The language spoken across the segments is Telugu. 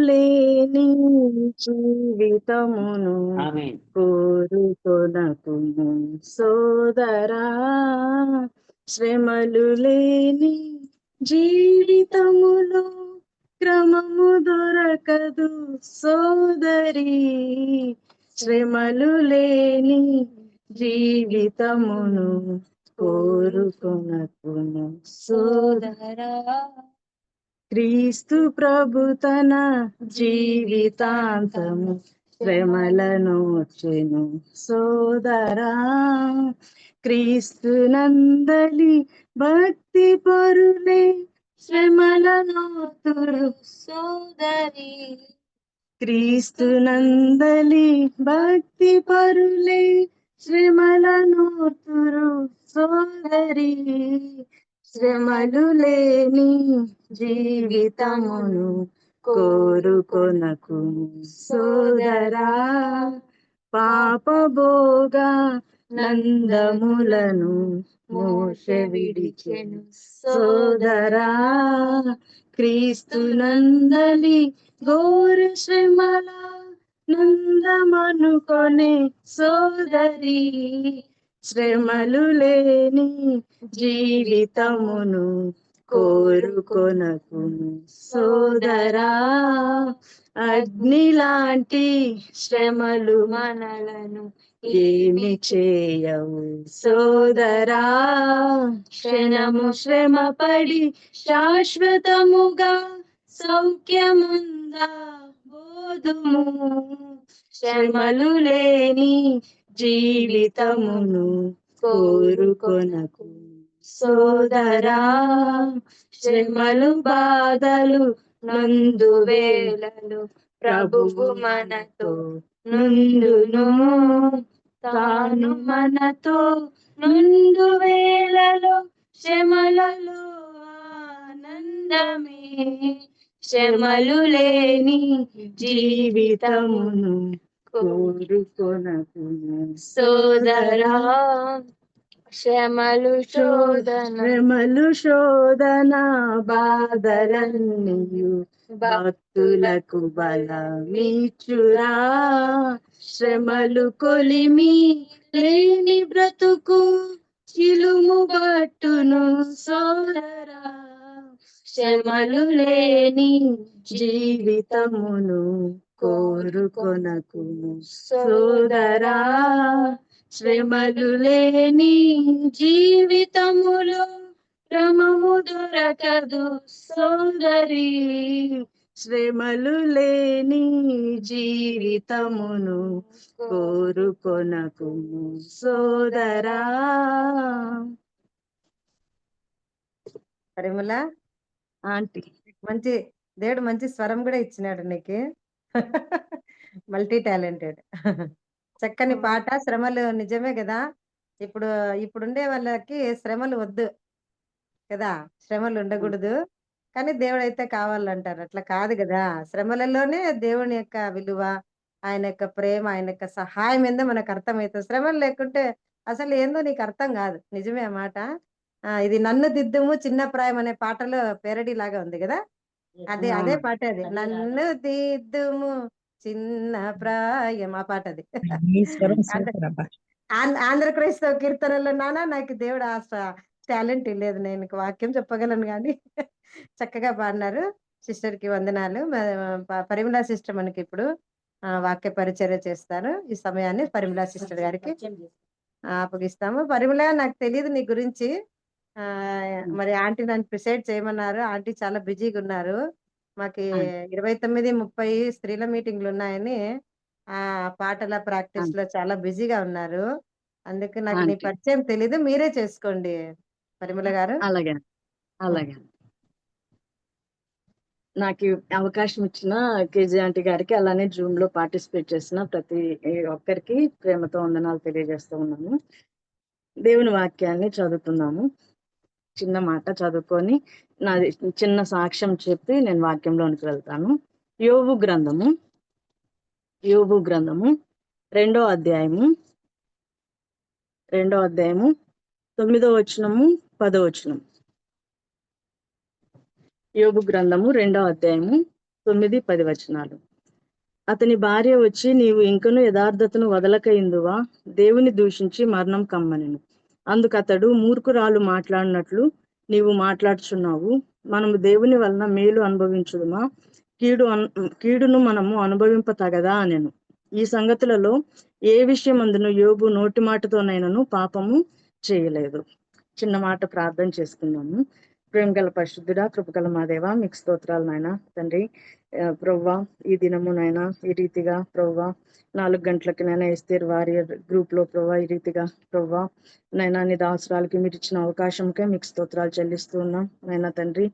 లేని జీవితమును కోరుకొనకుము సోదరా, శ్రమలు లేని జీవితములో క్రమము దొరకదు సోదరి, శ్రమలు లేని జీవితమును కోరుకొనకుము సోదరా. క్రీస్తు ప్రభు తన జీవితాంతము శ్రమలనోచెను సోదరా, క్రీస్తు నందలి భక్తి పరులే శ్రమలనోతురు సోదరి, క్రీస్తు నందలి భక్తి పరులే శ్రమలనోతురు సోదరి, శ్రమలు లేని జీవితమును కోరుకొనకు సోదరా, పాపభోగ నందములను మోషే విడిచెను సోదరా, క్రీస్తు నందలి ఘోర శ్రమల నందమనుకొనే సోదరి, శ్రమలు లేని జీవితమును కోరుకొనకు సోదరా, అగ్ని లాంటి శ్రమలు మనలను ఏమి చేయవు సోదరా, క్షణము శ్రమ పడి శాశ్వతముగా సౌఖ్యముందా బోధుము, శ్రమలు లేని జీవితమును కోరుకొనకు సోదరా, శ్రమలు బాధలు నందు వేళలు ప్రభువు మనతో నుండును, తాను మనతో నుండు వేళలో శ్రమలలో ఆనందమే, శ్రమలు లేని జీవితమును కోరుకొనకు సోదరా, శ్రమలు శోధన బాధలన్నీయు భక్తులకు బలమిచ్చురా, శ్రమలు కొలిమి లేని బ్రతుకు చిలుము బట్టును సోదరా, శ్రమలు లేని జీవితమును కోరుకొనకు సోదరా, శ్రమలు లేని జీవితములో క్రమము దొరకదు సోదరి, శ్రమలు లేని జీవితమును కోరుకొనకు సోదరా. పరిమళ ఆంటీ మంచి దేవుడు మంచి స్వరం కూడా ఇచ్చినాడు నీకు, మల్టీ టాలెంటెడ్. చక్కని పాట. శ్రమలు నిజమే కదా, ఇప్పుడుండే వాళ్ళకి శ్రమలు వద్దు కదా, శ్రమలు ఉండకూడదు, కానీ దేవుడు అయితే కావాలంటారు. అట్లా కాదు కదా, శ్రమలలోనే దేవుని యొక్క విలువ, ఆయన యొక్క ప్రేమ, ఆయన యొక్క సహాయం ఏందో మనకు అర్థమవుతుంది. శ్రమలు లేకుంటే అసలు ఏందో నీకు అర్థం కాదు. నిజమే ఆ మాట. ఇది నన్ను దిద్దుము చిన్న ప్రాయం అనే పాటలో పేరడీ లాగా ఉంది కదా, అదే పాట. అది నన్ను దిద్దుము చిన్న ప్రాయం, ఆ పాట అది. ఆంధ్ర క్రైస్తవ కీర్తనలో నానా నాకు దేవుడు ఆ టాలెంట్ లేదు, నేను వాక్యం చెప్పగలను కానీ చక్కగా పాడినారు. సిస్టర్ కి వందనాలు. పరిమళ సిస్టర్ మనకి ఇప్పుడు వాక్య పరిచర్య చేస్తారు. ఈ సమయాన్ని పరిమళ సిస్టర్ గారికి అప్పగిస్తాము. పరిమళ, నాకు తెలియదు నీ గురించి. మరి ఆంటీ నన్ను ప్రిసైడ్ చేయమన్నారు. ఆంటీ చాలా బిజీగా ఉన్నారు. మాకు 29, 30 స్త్రీల మీటింగ్లు ఉన్నాయని ఆ పాటల ప్రాక్టీస్ లో చాలా బిజీగా ఉన్నారు. అందుకు నాకు నీ పరిచయం తెలీదు, మీరే చేసుకోండి పరిమళ గారు. అలాగే అలాగే. నాకు అవకాశం ఇచ్చిన కేజీ ఆంటీ గారికి, అలానే జూమ్ లో పార్టిసిపేట్ చేసిన ప్రతి ఒక్కరికి ప్రేమతో వందనాలు తెలియజేస్తూ ఉన్నాను. దేవుని వాక్యాన్ని చదువుతున్నాము. చిన్న మాట చదువుకొని నాది చిన్న సాక్ష్యం చెప్పి నేను వాక్యంలోనికి వెళ్తాను. యోబు గ్రంథము 2వ అధ్యాయము 9వ వచనము 10వ వచనం. యోబు గ్రంథము 2వ అధ్యాయము 9, 10 వచనాలు. అతని భార్య వచ్చి, నీవు ఇంకను యథార్థతను వదలక ఇందువా, దేవుని దూషించి మరణం కమ్మనెను. అందుకతడు, మూర్ఖురాలు మాట్లాడినట్లు నీవు మాట్లాడుచున్నావు. మనము దేవుని వలన మేలు అనుభవించుదుమా, కీడును మనము అనుభవింప తగదా అనెను. ఈ సంగతులలో ఏ విషయమందును యోబు నోటి మాటతోనైనను పాపము చేయలేదు. చిన్న మాట ప్రార్థన చేసుకున్నాము. ప్రేమ గల పరిశుద్ధుడా, కృపగల మా దేవా, మీకు స్తోత్రాలు నాయన తండ్రి. ప్రవ్వా, ఈ దినము నాయన ఈ రీతిగా ప్రవ్వా 4 గంటలకి నైనా ఎస్తేర్ వారియర్ గ్రూప్ లో ప్రవ్వా ఈ రీతిగా ప్రవ్వా నైనా నీ దాసరాలకి మీరు ఇచ్చిన అవకాశంకే మీకు స్తోత్రాలు చెల్లిస్తూ ఉన్నాం నైనా తండ్రి.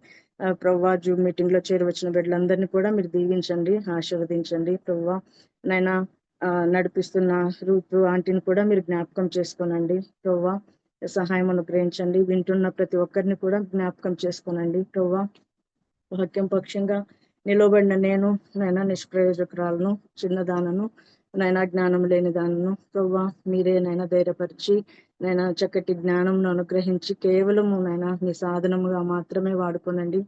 ప్రవ్వా, జూమ్ మీటింగ్ లో చేరవచ్చిన బిడ్డలందరినీ కూడా మీరు దీవించండి, ఆశీర్వదించండి ప్రవ్వా. నైనా నడిపిస్తున్న రూతు ఆంటీని కూడా మీరు జ్ఞాపకం చేసుకోనండి ప్రవ్వా. సహాయం అనుగ్రహించండి. వింటున్న ప్రతి ఒక్కరిని కూడా జ్ఞాపకం చేసుకోనండి ప్రవ్వా. వాక్యం పక్షంగా నిలబడిన నేను నైనా నిష్ప్రయోజకురాలను, చిన్నదానను, నైనా జ్ఞానం లేని దానను ప్రవ్వా. మీరే నైనా ధైర్యపరిచి నైనా చక్కటి జ్ఞానంను అనుగ్రహించి కేవలము నైనా మీ సాధనముగా మాత్రమే వాడుకోనండి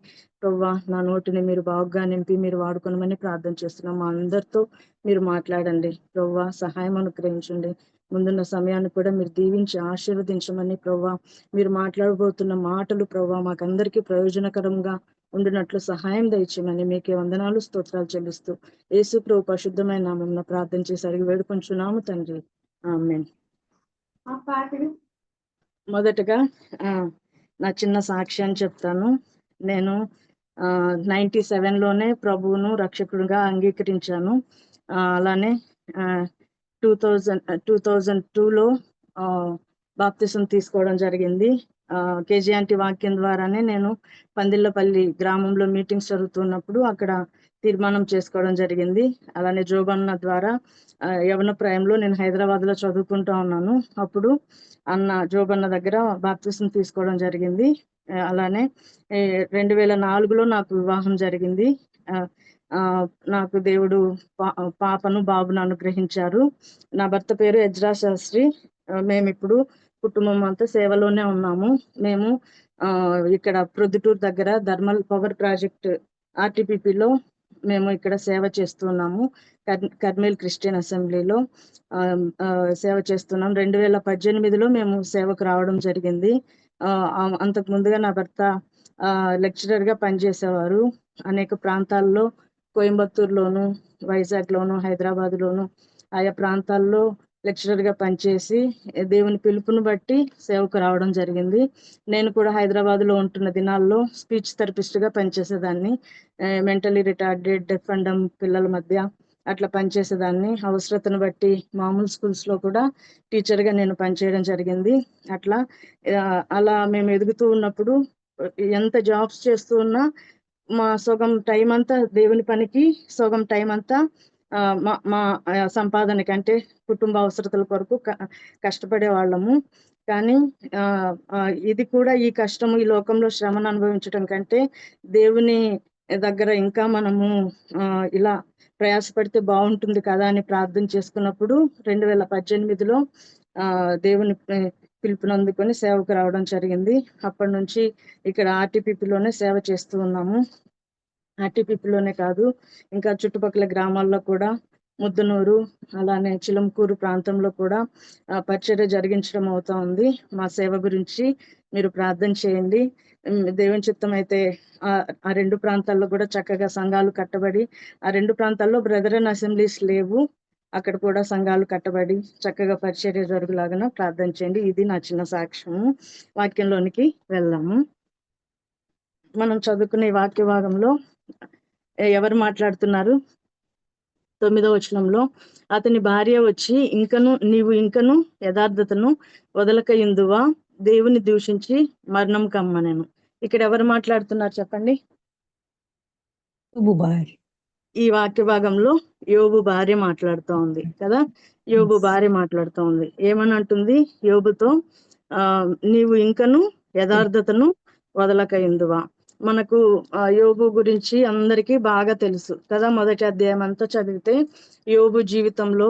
ప్రవ్వా. నా నోటిని మీరు బాగుగా నింపి మీరు వాడుకోనమని ప్రార్థన చేస్తున్నాం. మా అందరితో మీరు మాట్లాడండి ప్రవ్వా. సహాయం అనుగ్రహించండి. ముందున్న సమయాన్ని కూడా మీరు దీవించి ఆశీర్వదించమని ప్రవ్వా. మీరు మాట్లాడబోతున్న మాటలు ప్రవ్వా మాకందరికీ ప్రయోజనకరంగా ఉండినట్లు సహాయం దయచేయమని మీకే వందనాలు, స్తోత్రాలు చెల్లిస్తూ యేసు ప్రభు పరిశుద్ధమైన నామమున ప్రార్థన చేసి అడిగి వేడుకొంచున్నాము తండ్రి, ఆమేన్. మొదటగా నా చిన్న సాక్ష్యాన్ని చెప్తాను. నేను 97లోనే ప్రభువును రక్షకుడిగా అంగీకరించాను. అలానే 2002లో బాప్తిసం తీసుకోవడం జరిగింది. కేజీఆంటీ వాక్యం ద్వారానే నేను పందిళ్ళపల్లి గ్రామంలో మీటింగ్స్ జరుగుతున్నప్పుడు అక్కడ తీర్మానం చేసుకోవడం జరిగింది. అలానే జోబన్న ద్వారా యవన ప్రాయంలో నేను హైదరాబాద్ లో చదువుకుంటా ఉన్నాను. అప్పుడు అన్న జోబన్న దగ్గర బాప్తిసం తీసుకోవడం జరిగింది. అలానే 2004లో నాకు వివాహం జరిగింది. నాకు దేవుడు పాపను బాబును అనుగ్రహించారు. నా భర్త పేరు ఎజ్రా శాస్త్రి. మేమిప్పుడు కుటుంబం అంతా సేవలోనే ఉన్నాము. మేము ఇక్కడ ప్రొద్దుటూరు దగ్గర థర్మల్ పవర్ ప్రాజెక్ట్ RTPPలో మేము ఇక్కడ సేవ చేస్తున్నాము. కర్నూలు క్రిస్టియన్ అసెంబ్లీలో సేవ చేస్తున్నాం. 2018లో మేము సేవకు రావడం జరిగింది. అంతకు ముందుగా నా భర్త లెక్చరర్ గా పనిచేసేవారు. అనేక ప్రాంతాల్లో కోయంబత్తూరులోను, వైజాగ్లోను, హైదరాబాద్లోను ఆయా ప్రాంతాల్లో లెక్చరర్ గా పనిచేసి దేవుని పిలుపుని బట్టి సేవకు రావడం జరిగింది. నేను కూడా హైదరాబాద్ లో ఉంటున్న దినాల్లో స్పీచ్ థెరపిస్ట్ గా పనిచేసేదాన్ని. Mentally retarded, deaf and dumb పిల్లల మధ్య అట్లా పనిచేసేదాన్ని. అవసరతను బట్టి మామూలు స్కూల్స్ లో కూడా టీచర్ గా నేను పనిచేయడం జరిగింది. అలా మేము ఎదుగుతూ ఉన్నప్పుడు ఎంత జాబ్స్ చేస్తూ ఉన్నా మా సగం టైం అంతా దేవుని పనికి, సగం టైం అంతా మా సంపాదనకి అంటే కుటుంబ అవసరతల కొరకు కష్టపడే వాళ్ళము. కానీ ఇది కూడా ఈ కష్టము, ఈ లోకంలో శ్రమను అనుభవించడం కంటే దేవుని దగ్గర ఇంకా మనము ఇలా ప్రయాసపడితే బాగుంటుంది కదా అని ప్రార్థన చేసుకున్నప్పుడు 2018లో దేవుని పిలుపునందుకొని సేవకు రావడం జరిగింది. అప్పటి నుంచి ఇక్కడ RTPPలోనే సేవ చేస్తూ ఉన్నాము. RTPPలోనే కాదు, ఇంకా చుట్టుపక్కల గ్రామాల్లో కూడా ముద్దనూరు, అలానే చిలంకూరు ప్రాంతంలో కూడా పరిచర్య జరిగించడం అవుతా ఉంది. మా సేవ గురించి మీరు ప్రార్థన చేయండి. దేవుని చిత్తం అయితే ఆ 2 ప్రాంతాల్లో కూడా చక్కగా సంఘాలు కట్టబడి, ఆ 2 ప్రాంతాల్లో బ్రదరన్ అసెంబ్లీస్ లేవు, అక్కడ కూడా సంఘాలు కట్టబడి చక్కగా పరిచర్య జరుగులాగా ప్రార్థన చేయండి. ఇది నా చిన్న సాక్ష్యము. వాక్యంలోనికి వెళ్దాము. మనం చదువుకునే వాక్య భాగంలో ఎవరు మాట్లాడుతున్నారు? 9వ వచనంలో అతని భార్య వచ్చి, నీవు ఇంకను యథార్థతను వదలక ఇందువా, దేవుని దూషించి మరణం కమ్మనెను. ఇక్కడ ఎవరు మాట్లాడుతున్నారు చెప్పండి? ఈ వాక్య భాగంలో యోబు భార్య మాట్లాడుతూ ఉంది కదా. యోబు భార్య మాట్లాడుతూ ఉంది. ఏమని అంటుంది యోబుతో? నీవు ఇంకను యథార్థతను వదలక ఇందువా. మనకు యోబు గురించి అందరికీ బాగా తెలుసు కదా. మొదటి అధ్యాయం అంతా చదివితే యోబు జీవితంలో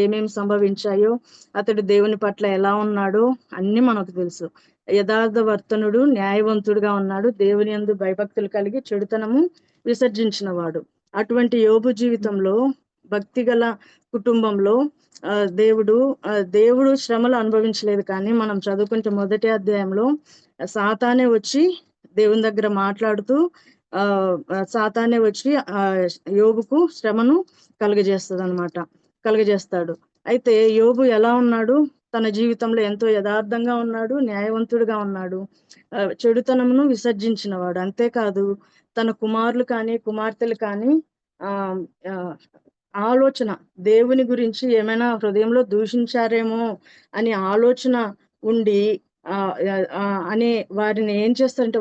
ఏమేమి సంభవించాయో, అతడు దేవుని పట్ల ఎలా ఉన్నాడో అన్ని మనకు తెలుసు. యథార్థ వర్తనుడు, న్యాయవంతుడుగా ఉన్నాడు. దేవుని యందు భయభక్తులు కలిగి చెడుతనము విసర్జించిన వాడు. అటువంటి యోబు జీవితంలో భక్తి గల కుటుంబంలో దేవుడు శ్రమలు అనుభవించలేదు. కానీ మనం చదువుకుంటే మొదటి అధ్యాయంలో సాతానే వచ్చి దేవుని దగ్గర మాట్లాడుతూ సాతానే వచ్చి యోబుకు శ్రమను కలుగజేస్తాడు. అయితే యోబు ఎలా ఉన్నాడు? తన జీవితంలో ఎంతో యథార్థంగా ఉన్నాడు, న్యాయవంతుడిగా ఉన్నాడు, చెడుతనమును విసర్జించినవాడు. అంతేకాదు తన కుమారులు కానీ కుమార్తెలు కానీ ఆలోచన దేవుని గురించి ఏమైనా హృదయంలో దూషించారేమో అని ఆలోచన ఉండి అనే వారిని ఏం చేస్తారంటే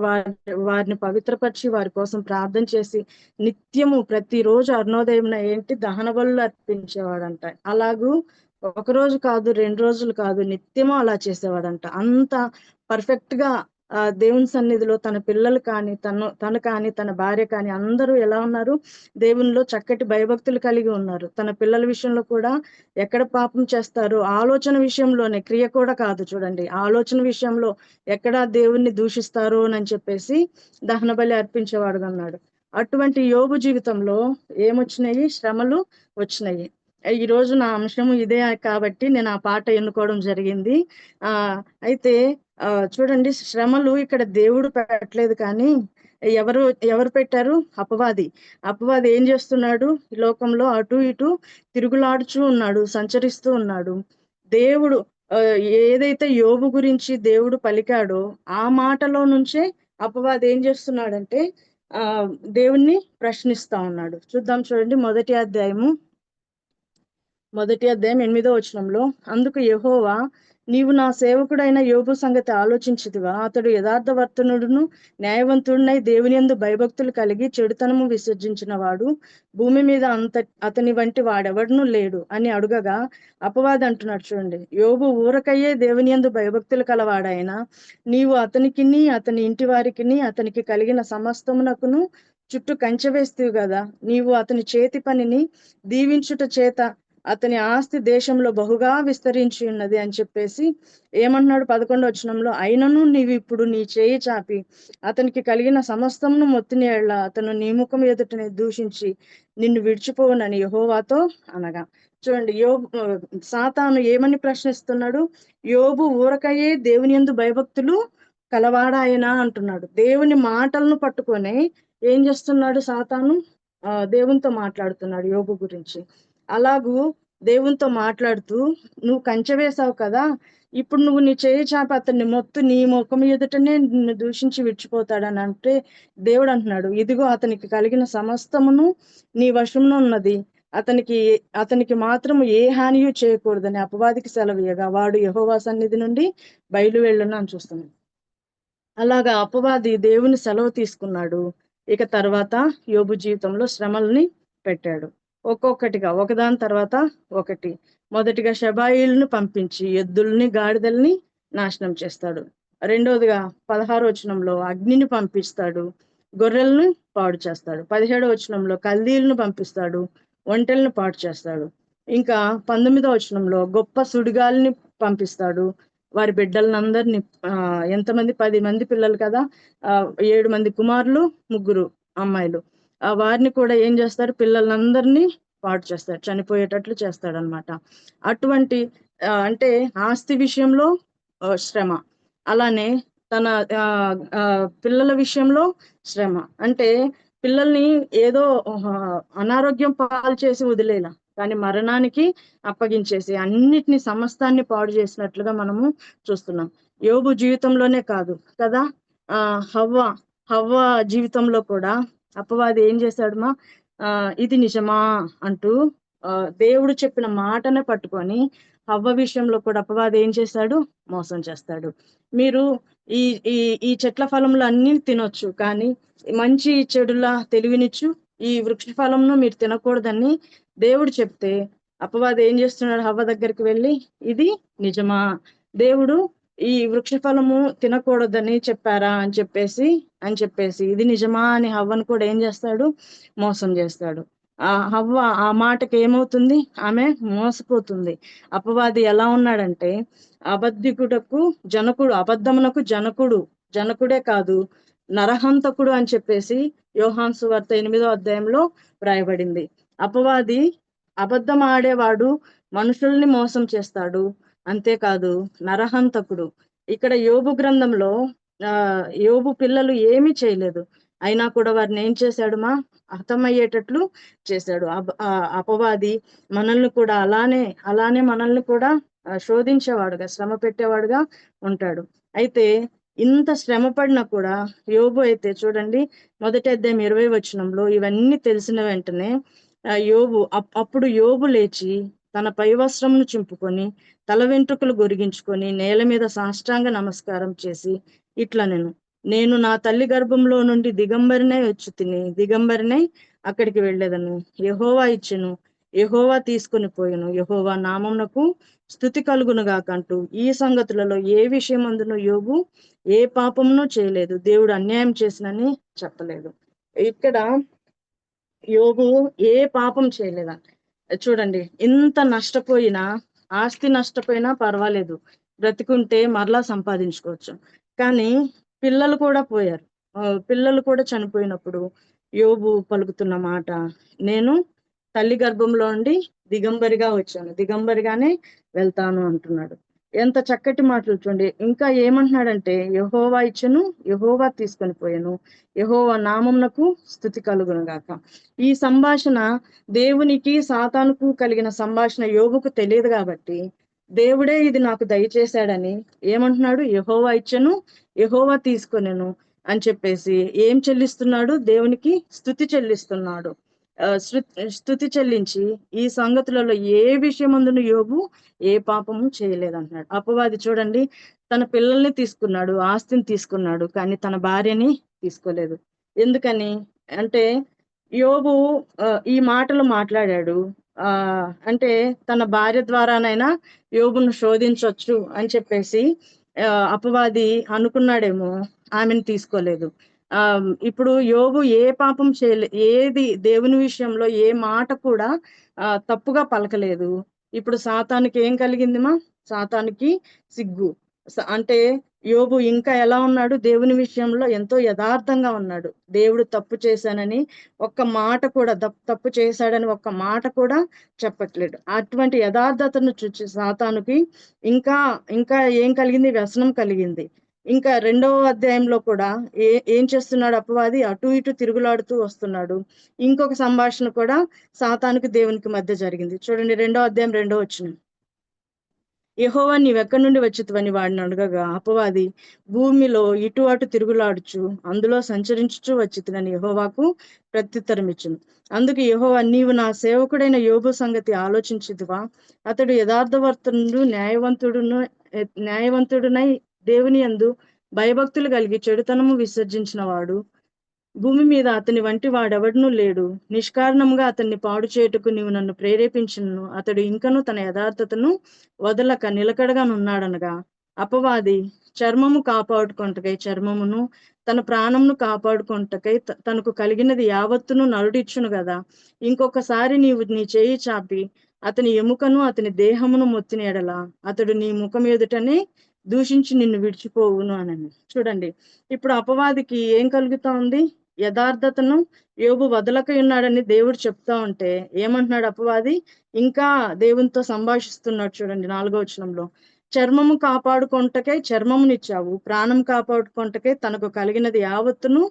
వారిని పవిత్రపరిచి వారి కోసం ప్రార్థన చేసి నిత్యము ప్రతిరోజు అరుణోదయం ఏంటి దహన బలులు అర్పించేవాడంట. అలాగూ ఒకరోజు కాదు, 2 రోజులు కాదు, నిత్యము అలా చేసేవాడంట. అంత పర్ఫెక్ట్ గా దేవుని సన్నిధిలో తన పిల్లలు కానీ తను కానీ తన భార్య కానీ అందరూ ఎలా ఉన్నారు? దేవునిలో చక్కటి భయభక్తులు కలిగి ఉన్నారు. తన పిల్లల విషయంలో కూడా ఎక్కడ పాపం చేస్తారు, ఆలోచన విషయంలోనే, క్రియ కూడా కాదు. చూడండి, ఆలోచన విషయంలో ఎక్కడ దేవుణ్ణి దూషిస్తారు అని చెప్పేసి దహన బలి అర్పించేవాడు అన్నాడు. అటువంటి యోబు జీవితంలో ఏమొచ్చినాయి? శ్రమలు వచ్చినాయి. ఈ రోజు నా అంశము ఇదే కాబట్టి నేను ఆ పాట ఎన్నుకోవడం జరిగింది. అయితే చూడండి, శ్రమలు ఇక్కడ దేవుడు పెట్టలేదు, కానీ ఎవరు పెట్టారు? అపవాది ఏం చేస్తున్నాడు? ఈ లోకంలో అటు ఇటు తిరుగులాడుచూ ఉన్నాడు, సంచరిస్తూ ఉన్నాడు. దేవుడు ఏదైతే యోబు గురించి దేవుడు పలికాడో ఆ మాటలో నుంచే అపవాది ఏం చేస్తున్నాడంటే దేవుణ్ణి ప్రశ్నిస్తా ఉన్నాడు. చూద్దాం, చూడండి, మొదటి అధ్యాయం 8వ వచనంలో, అందుకు యెహోవా, నీవు నా సేవకుడైన యోబు సంగతి ఆలోచించితివా? అతడు యథార్థవర్తనుడును న్యాయవంతుడినై దేవునియందు భయభక్తులు కలిగి చెడుతనము విసర్జించిన వాడు, భూమి మీద అతని వంటి వాడెవడను లేడు అని అడుగగా అపవాది అంటున్నాడు. చూడండి, యోబు ఊరకయ్యే దేవునియందు భయభక్తులు కలవాడాయన నీవు అతనికిని అతని ఇంటి వారికిని అతనికి కలిగిన సమస్తమునకును చుట్టూ కంచె వేస్తేవు కదా. నీవు అతని చేతి పనిని దీవించుట చేత అతని ఆస్తి దేశంలో బహుగా విస్తరించి ఉన్నది అని చెప్పేసి ఏమంటున్నాడు? 11వ వచనంలో, అయినను నీవు ఇప్పుడు నీ చేయి చాపి అతనికి కలిగిన సమస్తమును మొత్తిని ఎళ్ళ అతను నీ ముఖం ఎదుటనే దూషించి నిన్ను విడిచిపోవునని యెహోవాతో అనగా. చూడండి, సాతాను ఏమని ప్రశ్నిస్తున్నాడు? యోబు ఊరకయ్యే దేవుని యందు భయభక్తులు కలవాడాయనా అంటున్నాడు. దేవుని మాటలను పట్టుకొని ఏం చేస్తున్నాడు సాతాను? దేవునితో మాట్లాడుతున్నాడు యోబు గురించి. అలాగూ దేవునితో మాట్లాడుతూ, నువ్వు కంచె వేసావు కదా, ఇప్పుడు నువ్వు నీ చేయి చాపి అతన్ని మొత్తు నీ ముఖం ఎదుటనే నిన్ను దూషించి విడిచిపోతాడని అంటే దేవుడు ఇదిగో అతనికి కలిగిన సమస్తమును నీ వశంలో ఉన్నది, అతనికి మాత్రం ఏ హానియు చేయకూడదని అపవాదికి సెలవీయగా వాడు యెహోవా సన్నిధి నుండి బయలు వెళ్ళను అని చూస్తున్నాడు. అలాగా అపవాది దేవుని సెలవు తీసుకున్నాడు. ఇక తర్వాత యోబు జీవితంలో శ్రమల్ని పెట్టాడు. ఒక్కొక్కటిగా ఒకదాని తర్వాత ఒకటి. మొదటిగా షబాయిలను పంపించి ఎద్దుల్ని గాడిదల్ని నాశనం చేస్తాడు. రెండవదిగా 16వ వచనంలో అగ్నిని పంపిస్తాడు, గొర్రెలను పాడు చేస్తాడు. 17వ వచనంలో కల్దీలను పంపిస్తాడు, ఒంటెలను పాడు చేస్తాడు. ఇంకా 19వ వచనంలో గొప్ప సుడిగాలిని పంపిస్తాడు, వారి బిడ్డలందరినీ ఎంతమంది? 10 మంది పిల్లలు కదా, 7 మంది కుమారులు, 3 అమ్మాయిలు. వారిని కూడా ఏం చేస్తారు? పిల్లలందరినీ పాడు చేస్తాడు, చనిపోయేటట్లు చేస్తాడనమాట. అటువంటి అంటే ఆస్తి విషయంలో శ్రమ, అలానే తన పిల్లల విషయంలో శ్రమ. అంటే పిల్లల్ని ఏదో అనారోగ్యం పాలు చేసి వదిలేలా, కానీ మరణానికి అప్పగించేసి అన్నిటిని సమస్తాన్ని పాడు చేసినట్లుగా మనము చూస్తున్నాం. యోబు జీవితంలోనే కాదు కదా, హవ్వ జీవితంలో కూడా అపవాది ఏం చేశాడు? ఇది నిజమా అంటూ దేవుడు చెప్పిన మాటనే పట్టుకొని హవ్వ విషయంలో కూడా అపవాది ఏం చేశాడు? మోసం చేస్తాడు. మీరు ఈ ఈ ఈ చెట్ల ఫలములు అన్ని తినొచ్చు, కానీ మంచి చెడుల తెలివినిచ్చు ఈ వృక్ష ఫలంను మీరు తినకూడదని దేవుడు చెప్తే అపవాది ఏం చేస్తున్నాడు? హవ్వ దగ్గరికి వెళ్ళి, ఇది నిజమా? దేవుడు ఈ వృక్ష ఫలము తినకూడదని చెప్పారా అని చెప్పేసి ఇది నిజమా అని హవ్వను కూడా ఏం చేస్తాడు? మోసం చేస్తాడు. హవ్వ ఆ మాటకి ఏమవుతుంది? ఆమె మోసపోతుంది. అపవాది ఎలా ఉన్నాడంటే అబద్ధికుడకు జనకుడు, అబద్ధమునకు జనకుడే కాదు నరహంతకుడు అని చెప్పేసి యోహాను సువార్త 8వ అధ్యాయంలో వ్రాయబడింది. అపవాది అబద్ధం ఆడేవాడు, మనుషుల్ని మోసం చేస్తాడు, అంతేకాదు నరహంతకుడు. ఇక్కడ యోబు గ్రంథంలో యోబు పిల్లలు ఏమీ చేయలేదు, అయినా కూడా వారిని ఏం చేశాడు హతమయ్యేటట్లు చేశాడు. అపవాది మనల్ని కూడా అలానే మనల్ని కూడా శోధించేవాడుగా, శ్రమ పెట్టేవాడుగా ఉంటాడు. అయితే ఇంత శ్రమ పడినా కూడా యోబు అయితే చూడండి, మొదటి అధ్యాయం 20వ వచనంలో ఇవన్నీ తెలిసిన వెంటనే అప్పుడు యోబు లేచి తన పై వస్త్రంను చింపుకొని తల వెంట్రుకలు గొరిగించుకొని నేల మీద సాష్టాంగ నమస్కారం చేసి ఇట్లా నేను నా తల్లి గర్భంలో నుండి దిగంబరినై వచ్చి దిగంబరినై అక్కడికి వెళ్ళేదను. యెహోవా ఇచ్చెను, యెహోవా తీసుకుని పోయెను, యెహోవా నామమునకు స్తుతి కలుగును గాకంటూ ఈ సంగతులలో ఏ విషయమందును యోబు ఏ పాపమును చేయలేదు, దేవుడు అన్యాయం చేసినని చెప్పలేదు. ఇక్కడ యోబు ఏ పాపం చేయలేదంట. చూడండి, ఇంత నష్టపోయినా, ఆస్తి నష్టపోయినా పర్వాలేదు, బ్రతికుంటే మరలా సంపాదించుకోవచ్చు. కానీ పిల్లలు కూడా పోయారు. పిల్లలు కూడా చనిపోయినప్పుడు యోబు పలుకుతున్న మాట, నేను తల్లి గర్భంలో ఉండి దిగంబరిగా వచ్చాను, దిగంబరిగానే వెళ్తాను అంటున్నాడు. ఎంత చక్కటి మాటలు చూడండి. ఇంకా ఏమంటున్నాడంటే, యెహోవా ఇచ్చెను, యెహోవా తీసుకొని పోయాను, యెహోవా నామమునకు స్తుతి కలుగును గాక. ఈ సంభాషణ దేవునికి సాతానుకు కలిగిన సంభాషణ యోబుకు తెలియదు కాబట్టి దేవుడే ఇది నాకు దయచేశాడని ఏమంటున్నాడు, యెహోవా ఇచ్చెను, యెహోవా తీసుకొనెను అని చెప్పేసి ఏం చెల్లిస్తున్నాడు, దేవునికి స్తుతి చెల్లిస్తున్నాడు. స్తుతి చెల్లించి ఈ సంగతులలో ఏ విషయమందును యోబు ఏ పాపము చేయలేదంటున్నాడు. అపవాది చూడండి, తన పిల్లల్ని తీసుకున్నాడు, ఆస్తిని తీసుకున్నాడు, కానీ తన భార్యని తీసుకోలేదు. ఎందుకని అంటే యోబు ఈ మాటలు మాట్లాడాడు, అంటే తన భార్య ద్వారానైనా యోబును శోధించవచ్చు అని చెప్పేసి అపవాది అనుకున్నాడేమో, ఆమెను తీసుకోలేదు. ఇప్పుడు యోబు ఏ పాపం ఏది దేవుని విషయంలో ఏ మాట కూడా తప్పుగా పలకలేదు. ఇప్పుడు సాతానికి ఏం కలిగింది సాతానికి సిగ్గు. అంటే యోబు ఇంకా ఎలా ఉన్నాడు, దేవుని విషయంలో ఎంతో యథార్థంగా ఉన్నాడు. దేవుడు తప్పు చేశానని ఒక్క మాట కూడా, తప్పు చేశాడని ఒక్క మాట కూడా చెప్పట్లేడు. అటువంటి యథార్థతను చూచి సాతానుకి ఇంకా ఇంకా ఏం కలిగింది, వ్యసనం కలిగింది. ఇంకా 2వ అధ్యాయంలో కూడా ఏం చేస్తున్నాడు అపవాది, అటు ఇటు తిరుగులాడుతూ వస్తున్నాడు. ఇంకొక సంభాషణ కూడా సాతానుకి దేవునికి మధ్య జరిగింది. చూడండి, 2వ అధ్యాయం 2వ వచనం. యెహోవా నీవెక్కడి నుండి వచ్చితివని వాడిని అడగగా అపవాది, భూమిలో ఇటు అటు తిరుగులాడుచు అందులో సంచరించుచు వచ్చితినని యెహోవాకు ప్రత్యుత్తరం ఇచ్చును. అందుకు యెహోవా, నీవు నా సేవకుడైన యోబు సంగతి ఆలోచించితివా? అతడు యథార్థవర్తనుడు, న్యాయవంతుడునై దేవుని యందు భయభక్తులు కలిగి చెడుతనము విసర్జించిన వాడు. భూమి మీద అతని వంటి వాడెవడనూ లేడు. నిష్కారణంగా అతన్ని పాడు చేయుటకు నీవు నన్ను ప్రేరేపించును. అతడు ఇంకను తన యథార్థతను వదలక నిలకడగానున్నాడనగా అపవాది చర్మము కాపాడుకొంటకై చర్మమును, తన ప్రాణమును కాపాడుకొంటకై తనకు కలిగినది యావత్తును నరుడిచ్చును కదా. ఇంకొకసారి నీవు నీ చేయి చాపి అతని ఎముకను అతని దేహమును మొత్తిన ఎడల అతడు నీ ముఖం ఎదుటనే దూషించి నిన్ను విడిచిపోవును అని. చూడండి, ఇప్పుడు అపవాదికి ఏం కలుగుతా ఉంది, యథార్థతను యోబు వదలక ఉన్నాడని దేవుడు చెప్తా ఉంటే ఏమంటున్నాడు అపవాది, ఇంకా దేవునితో సంభాషిస్తున్నాడు. చూడండి, 4వ వచనంలో, చర్మము కాపాడుకొంటకై చర్మమునిచ్చావు, ప్రాణం కాపాడుకొంటకై తనకు కలిగినది యావత్తును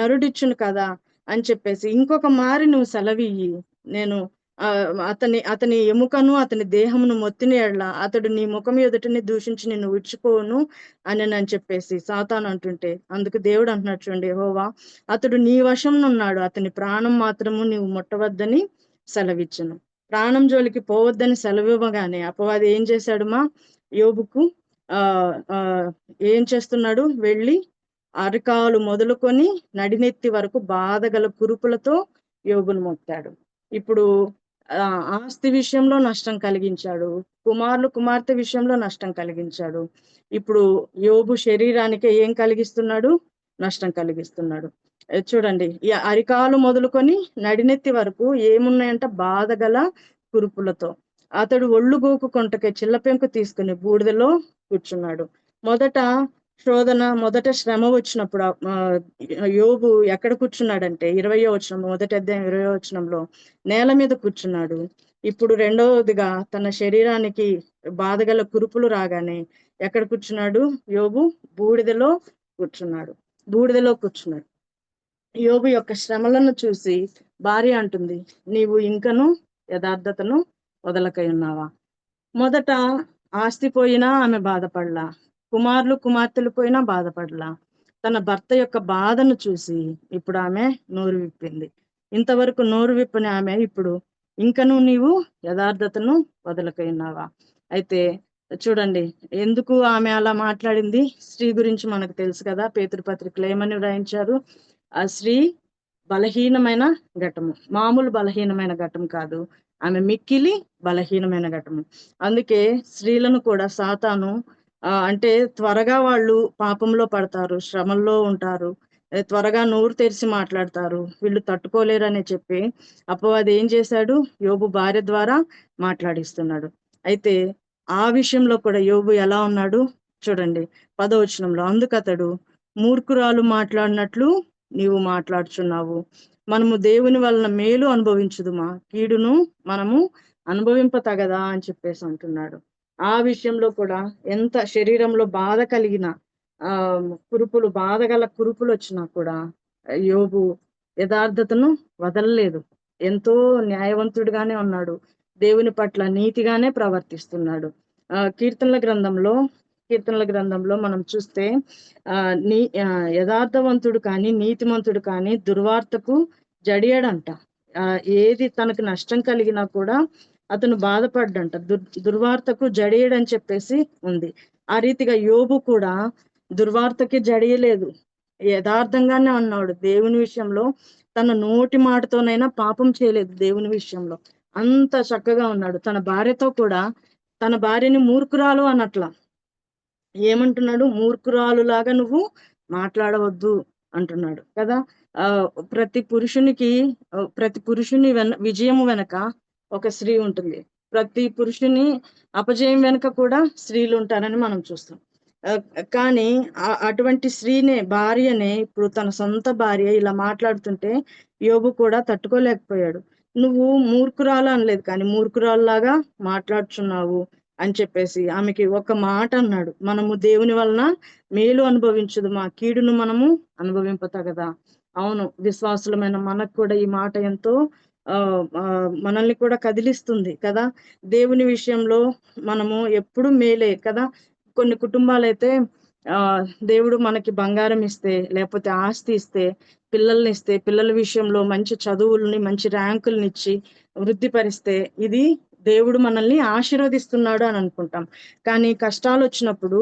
నరుడిచ్చును కదా అని చెప్పేసి ఇంకొక మారి నువ్వు సెలవియ్యి, నేను అతని ఎముకను అతని దేహమును మొత్తిన ఎడల అతడు నీ ముఖం ఎదుటని దూషించి నిన్ను విడిచిపోవును అని చెప్పేసి సాతాను అంటుంటే అందుకు దేవుడు అంటున్నాడు, చూడండి, యెహోవా అతడు నీ వశంలో ఉన్నాడు, అతని ప్రాణం మాత్రము నీవు ముట్టవద్దని సెలవిచ్చును. ప్రాణం జోలికి పోవద్దని సెలవివ్వగానే అపవాది ఏం చేశాడు యోబుకు ఏం చేస్తున్నాడు, వెళ్ళి అరికాలు మొదలుకొని నడినెత్తి వరకు బాధగల కురుపులతో యోబును మొత్తాడు. ఇప్పుడు ఆస్తి విషయంలో నష్టం కలిగించాడు, కుమార్తె విషయంలో నష్టం కలిగించాడు. ఇప్పుడు యోబు శరీరానికి ఏం కలిగిస్తున్నాడు, నష్టం కలిగిస్తున్నాడు. చూడండి, ఈ అరికాలు మొదలుకొని నడినెత్తి వరకు ఏమున్నాయంట, బాధగల కురుపులతో. అతడు ఒళ్ళు గోకుకొంటకే చిల్లపెంకు తీసుకుని బూడిదలో కూర్చున్నాడు. మొదట శోధన మొదట శ్రమ వచ్చినప్పుడు యోబు ఎక్కడ కూర్చున్నాడంటే 20వ వచనం, మొదటి అధ్యాయం 20వ వచనంలో నేల మీద కూర్చున్నాడు. ఇప్పుడు రెండవదిగా తన శరీరానికి బాధగల కురుపులు రాగానే ఎక్కడ కూర్చున్నాడు యోబు? బూడిదలో కూర్చున్నాడు. బూడిదలో కూర్చున్నాడు. యోబు యొక్క శ్రమలను చూసి భార్య అంటుంది, నీవు ఇంకను యథార్థతను వదలకై ఉన్నావా? మొదట ఆస్తి పోయినా ఆమె బాధపడలా, కుమారులు కుమార్తెలు పోయినా బాధపడలా. తన భర్త యొక్క బాధను చూసి ఇప్పుడు ఆమె నోరు విప్పింది. ఇంతవరకు నోరు విప్పని ఆమె ఇప్పుడు ఇంకను నీవు యథార్థతను వదలకై ఉన్నావా? అయితే చూడండి, ఎందుకు ఆమె అలా మాట్లాడింది? స్త్రీ గురించి మనకు తెలుసు కదా, పేతురు పత్రికలో ఏమని వ్రాయించారు? ఆ స్త్రీ బలహీనమైన ఘటము, మామూలు బలహీనమైన ఘటం కాదు, ఆమె మిక్కిలి బలహీనమైన ఘటము. అందుకే స్త్రీలను కూడా సాతాను అంటే త్వరగా వాళ్ళు పాపంలో పడతారు, శ్రమల్లో ఉంటారు, త్వరగా నోరు తెరిచి మాట్లాడతారు, వీళ్ళు తట్టుకోలేరని చెప్పి అపవాది ఏం చేశాడు? యోబు భార్య ద్వారా మాట్లాడిస్తున్నాడు. అయితే ఆ విషయంలో కూడా యోబు ఎలా ఉన్నాడు చూడండి, 10వ వచనంలో, అందుకతడు మూర్ఖురాలు మాట్లాడినట్లు నీవు మాట్లాడుచున్నావు, మనము దేవుని వలన మేలు అనుభవించుదుమా, కీడును మనము అనుభవింపతగదా అని చెప్పేసి అంటున్నాడు. ఆ విషయంలో కూడా ఎంత శరీరంలో బాధ కలిగిన కురుపులు, బాధగల కురుపులు వచ్చినా కూడా యోబు యథార్థతను వదలలేదు. ఎంతో న్యాయవంతుడిగానే ఉన్నాడు, దేవుని పట్ల నీతిగానే ప్రవర్తిస్తున్నాడు. కీర్తనల గ్రంథంలో మనం చూస్తే యథార్థవంతుడు కానీ నీతిమంతుడు కానీ దుర్వార్తకు జడియడంట. ఏది తనకు నష్టం కలిగినా కూడా అతను బాధపడ్డంట, దుర్వార్తకు జడియడని చెప్పేసి ఉంది. ఆ రీతిగా యోబు కూడా దుర్వార్తకి జడియలేదు, యథార్థంగానే ఉన్నాడు. దేవుని విషయంలో తన నోటి మాటతోనైనా పాపం చేయలేదు, దేవుని విషయంలో అంత చక్కగా ఉన్నాడు. తన భార్యతో కూడా తన భార్యని మూర్ఖురాలు అన్నట్ల ఏమంటున్నాడు? మూర్ఖురాలు లాగా నువ్వు మాట్లాడవద్దు అంటున్నాడు కదా. ప్రతి పురుషుని విజయము వెనక ఒక స్త్రీ ఉంటుంది, ప్రతి పురుషుని అపజయం వెనక కూడా స్త్రీలు ఉంటారని మనం చూస్తాం. కానీ అటువంటి స్త్రీనే, భార్యనే ఇప్పుడు తన సొంత భార్య ఇలా మాట్లాడుతుంటే యోబు కూడా తట్టుకోలేకపోయాడు. నువ్వు మూర్ఖురాలు అనలేదు, కానీ మూర్ఖురాలులాగా మాట్లాడుచున్నావు అని చెప్పేసి ఆమెకి ఒక మాట అన్నాడు, మనము దేవుని వలన మేలు అనుభవించుదుమా, కీడును మనము అనుభవింపతగదా. అవును, విశ్వాసులమైన మనకు కూడా ఈ మాట ఎంతో మనల్ని కూడా కదిలిస్తుంది కదా. దేవుని విషయంలో మనము ఎప్పుడు మేలే కదా. కొన్ని కుటుంబాలైతే దేవుడు మనకి బంగారం ఇస్తే, లేకపోతే ఆస్తి ఇస్తే, పిల్లల్ని ఇస్తే, పిల్లల విషయంలో మంచి చదువుల్ని, మంచి ర్యాంకుల్ని ఇచ్చి వృద్ధిపరిస్తే ఇది దేవుడు మనల్ని ఆశీర్వదిస్తున్నాడు అని అనుకుంటాం. కానీ కష్టాలు వచ్చినప్పుడు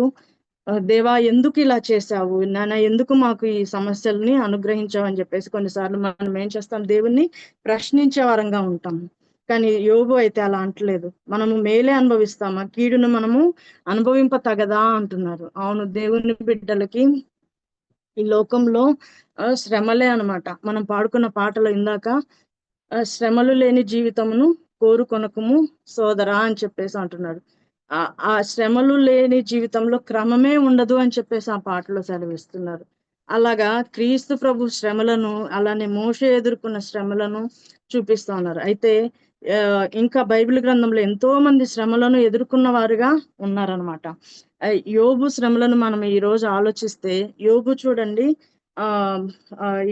దేవా ఎందుకు ఇలా చేశావు, నాన్న ఎందుకు మాకు ఈ సమస్యల్ని అనుగ్రహించావు అని చెప్పేసి కొన్నిసార్లు మనం ఏం చేస్తాం? దేవుణ్ణి ప్రశ్నించే వారంగా ఉంటాం. కానీ యోబు అయితే అలా అంటలేదు, మనము మేలే అనుభవిస్తామా, కీడును మనము అనుభవింపతగదా అంటున్నారు. అవును, దేవుని బిడ్డలకి ఈ లోకంలో శ్రమలే అన్నమాట. మనం పాడుకున్న పాటలో ఇందాక శ్రమలు లేని జీవితమును కోరుకొనకుము సోదరా అని చెప్పేసి అంటున్నాడు. ఆ శ్రమలు లేని జీవితంలో క్రమమే ఉండదు అని చెప్పేసి ఆ పాటలో సెలవిస్తున్నారు. అలాగా క్రీస్తు ప్రభు శ్రమలను, అలానే మోషే ఎదుర్కొన్న శ్రమలను చూపిస్తా ఉన్నారు. అయితే ఇంకా బైబిల్ గ్రంథంలో ఎంతో మంది శ్రమలను ఎదుర్కొన్న వారుగా ఉన్నారనమాట. యోబు శ్రమలను మనం ఈ రోజు ఆలోచిస్తే, యోబు చూడండి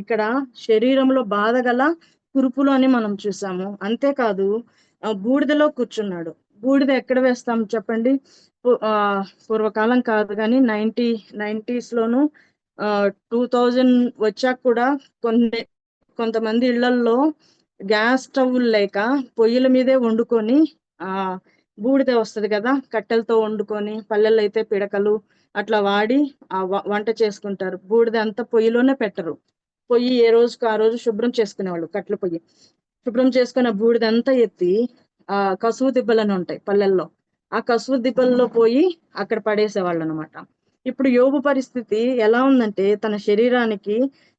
ఇక్కడ శరీరంలో బాధ గల కురుపులు అని మనం చూసాము. అంతేకాదు బూడిదలో కూర్చున్నాడు. బూడిద ఎక్కడ వేస్తాం చెప్పండి? పూర్వకాలం కాదు కానీ 90s లోను 2000 వచ్చాక కూడా కొంతమంది ఇళ్లల్లో గ్యాస్ స్టవ్లు లేక పొయ్యిల మీదే వండుకొని బూడిద వస్తుంది కదా, కట్టెలతో వండుకొని, పల్లెల్లో అయితే పిడకలు అట్లా వాడి వంట చేసుకుంటారు. బూడిద అంతా పొయ్యిలోనే పెట్టరు, పొయ్యి ఏ రోజుకు ఆ రోజు శుభ్రం చేసుకునేవాళ్ళు. కట్ల పొయ్యి శుభ్రం చేసుకున్న బూడిదంతా ఎత్తి కసువు దిబ్బలని ఉంటాయి పల్లెల్లో, ఆ కసువు దిబ్బల్లో పోయి అక్కడ పడేసేవాళ్ళు అనమాట. ఇప్పుడు యోబు పరిస్థితి ఎలా ఉందంటే, తన శరీరానికి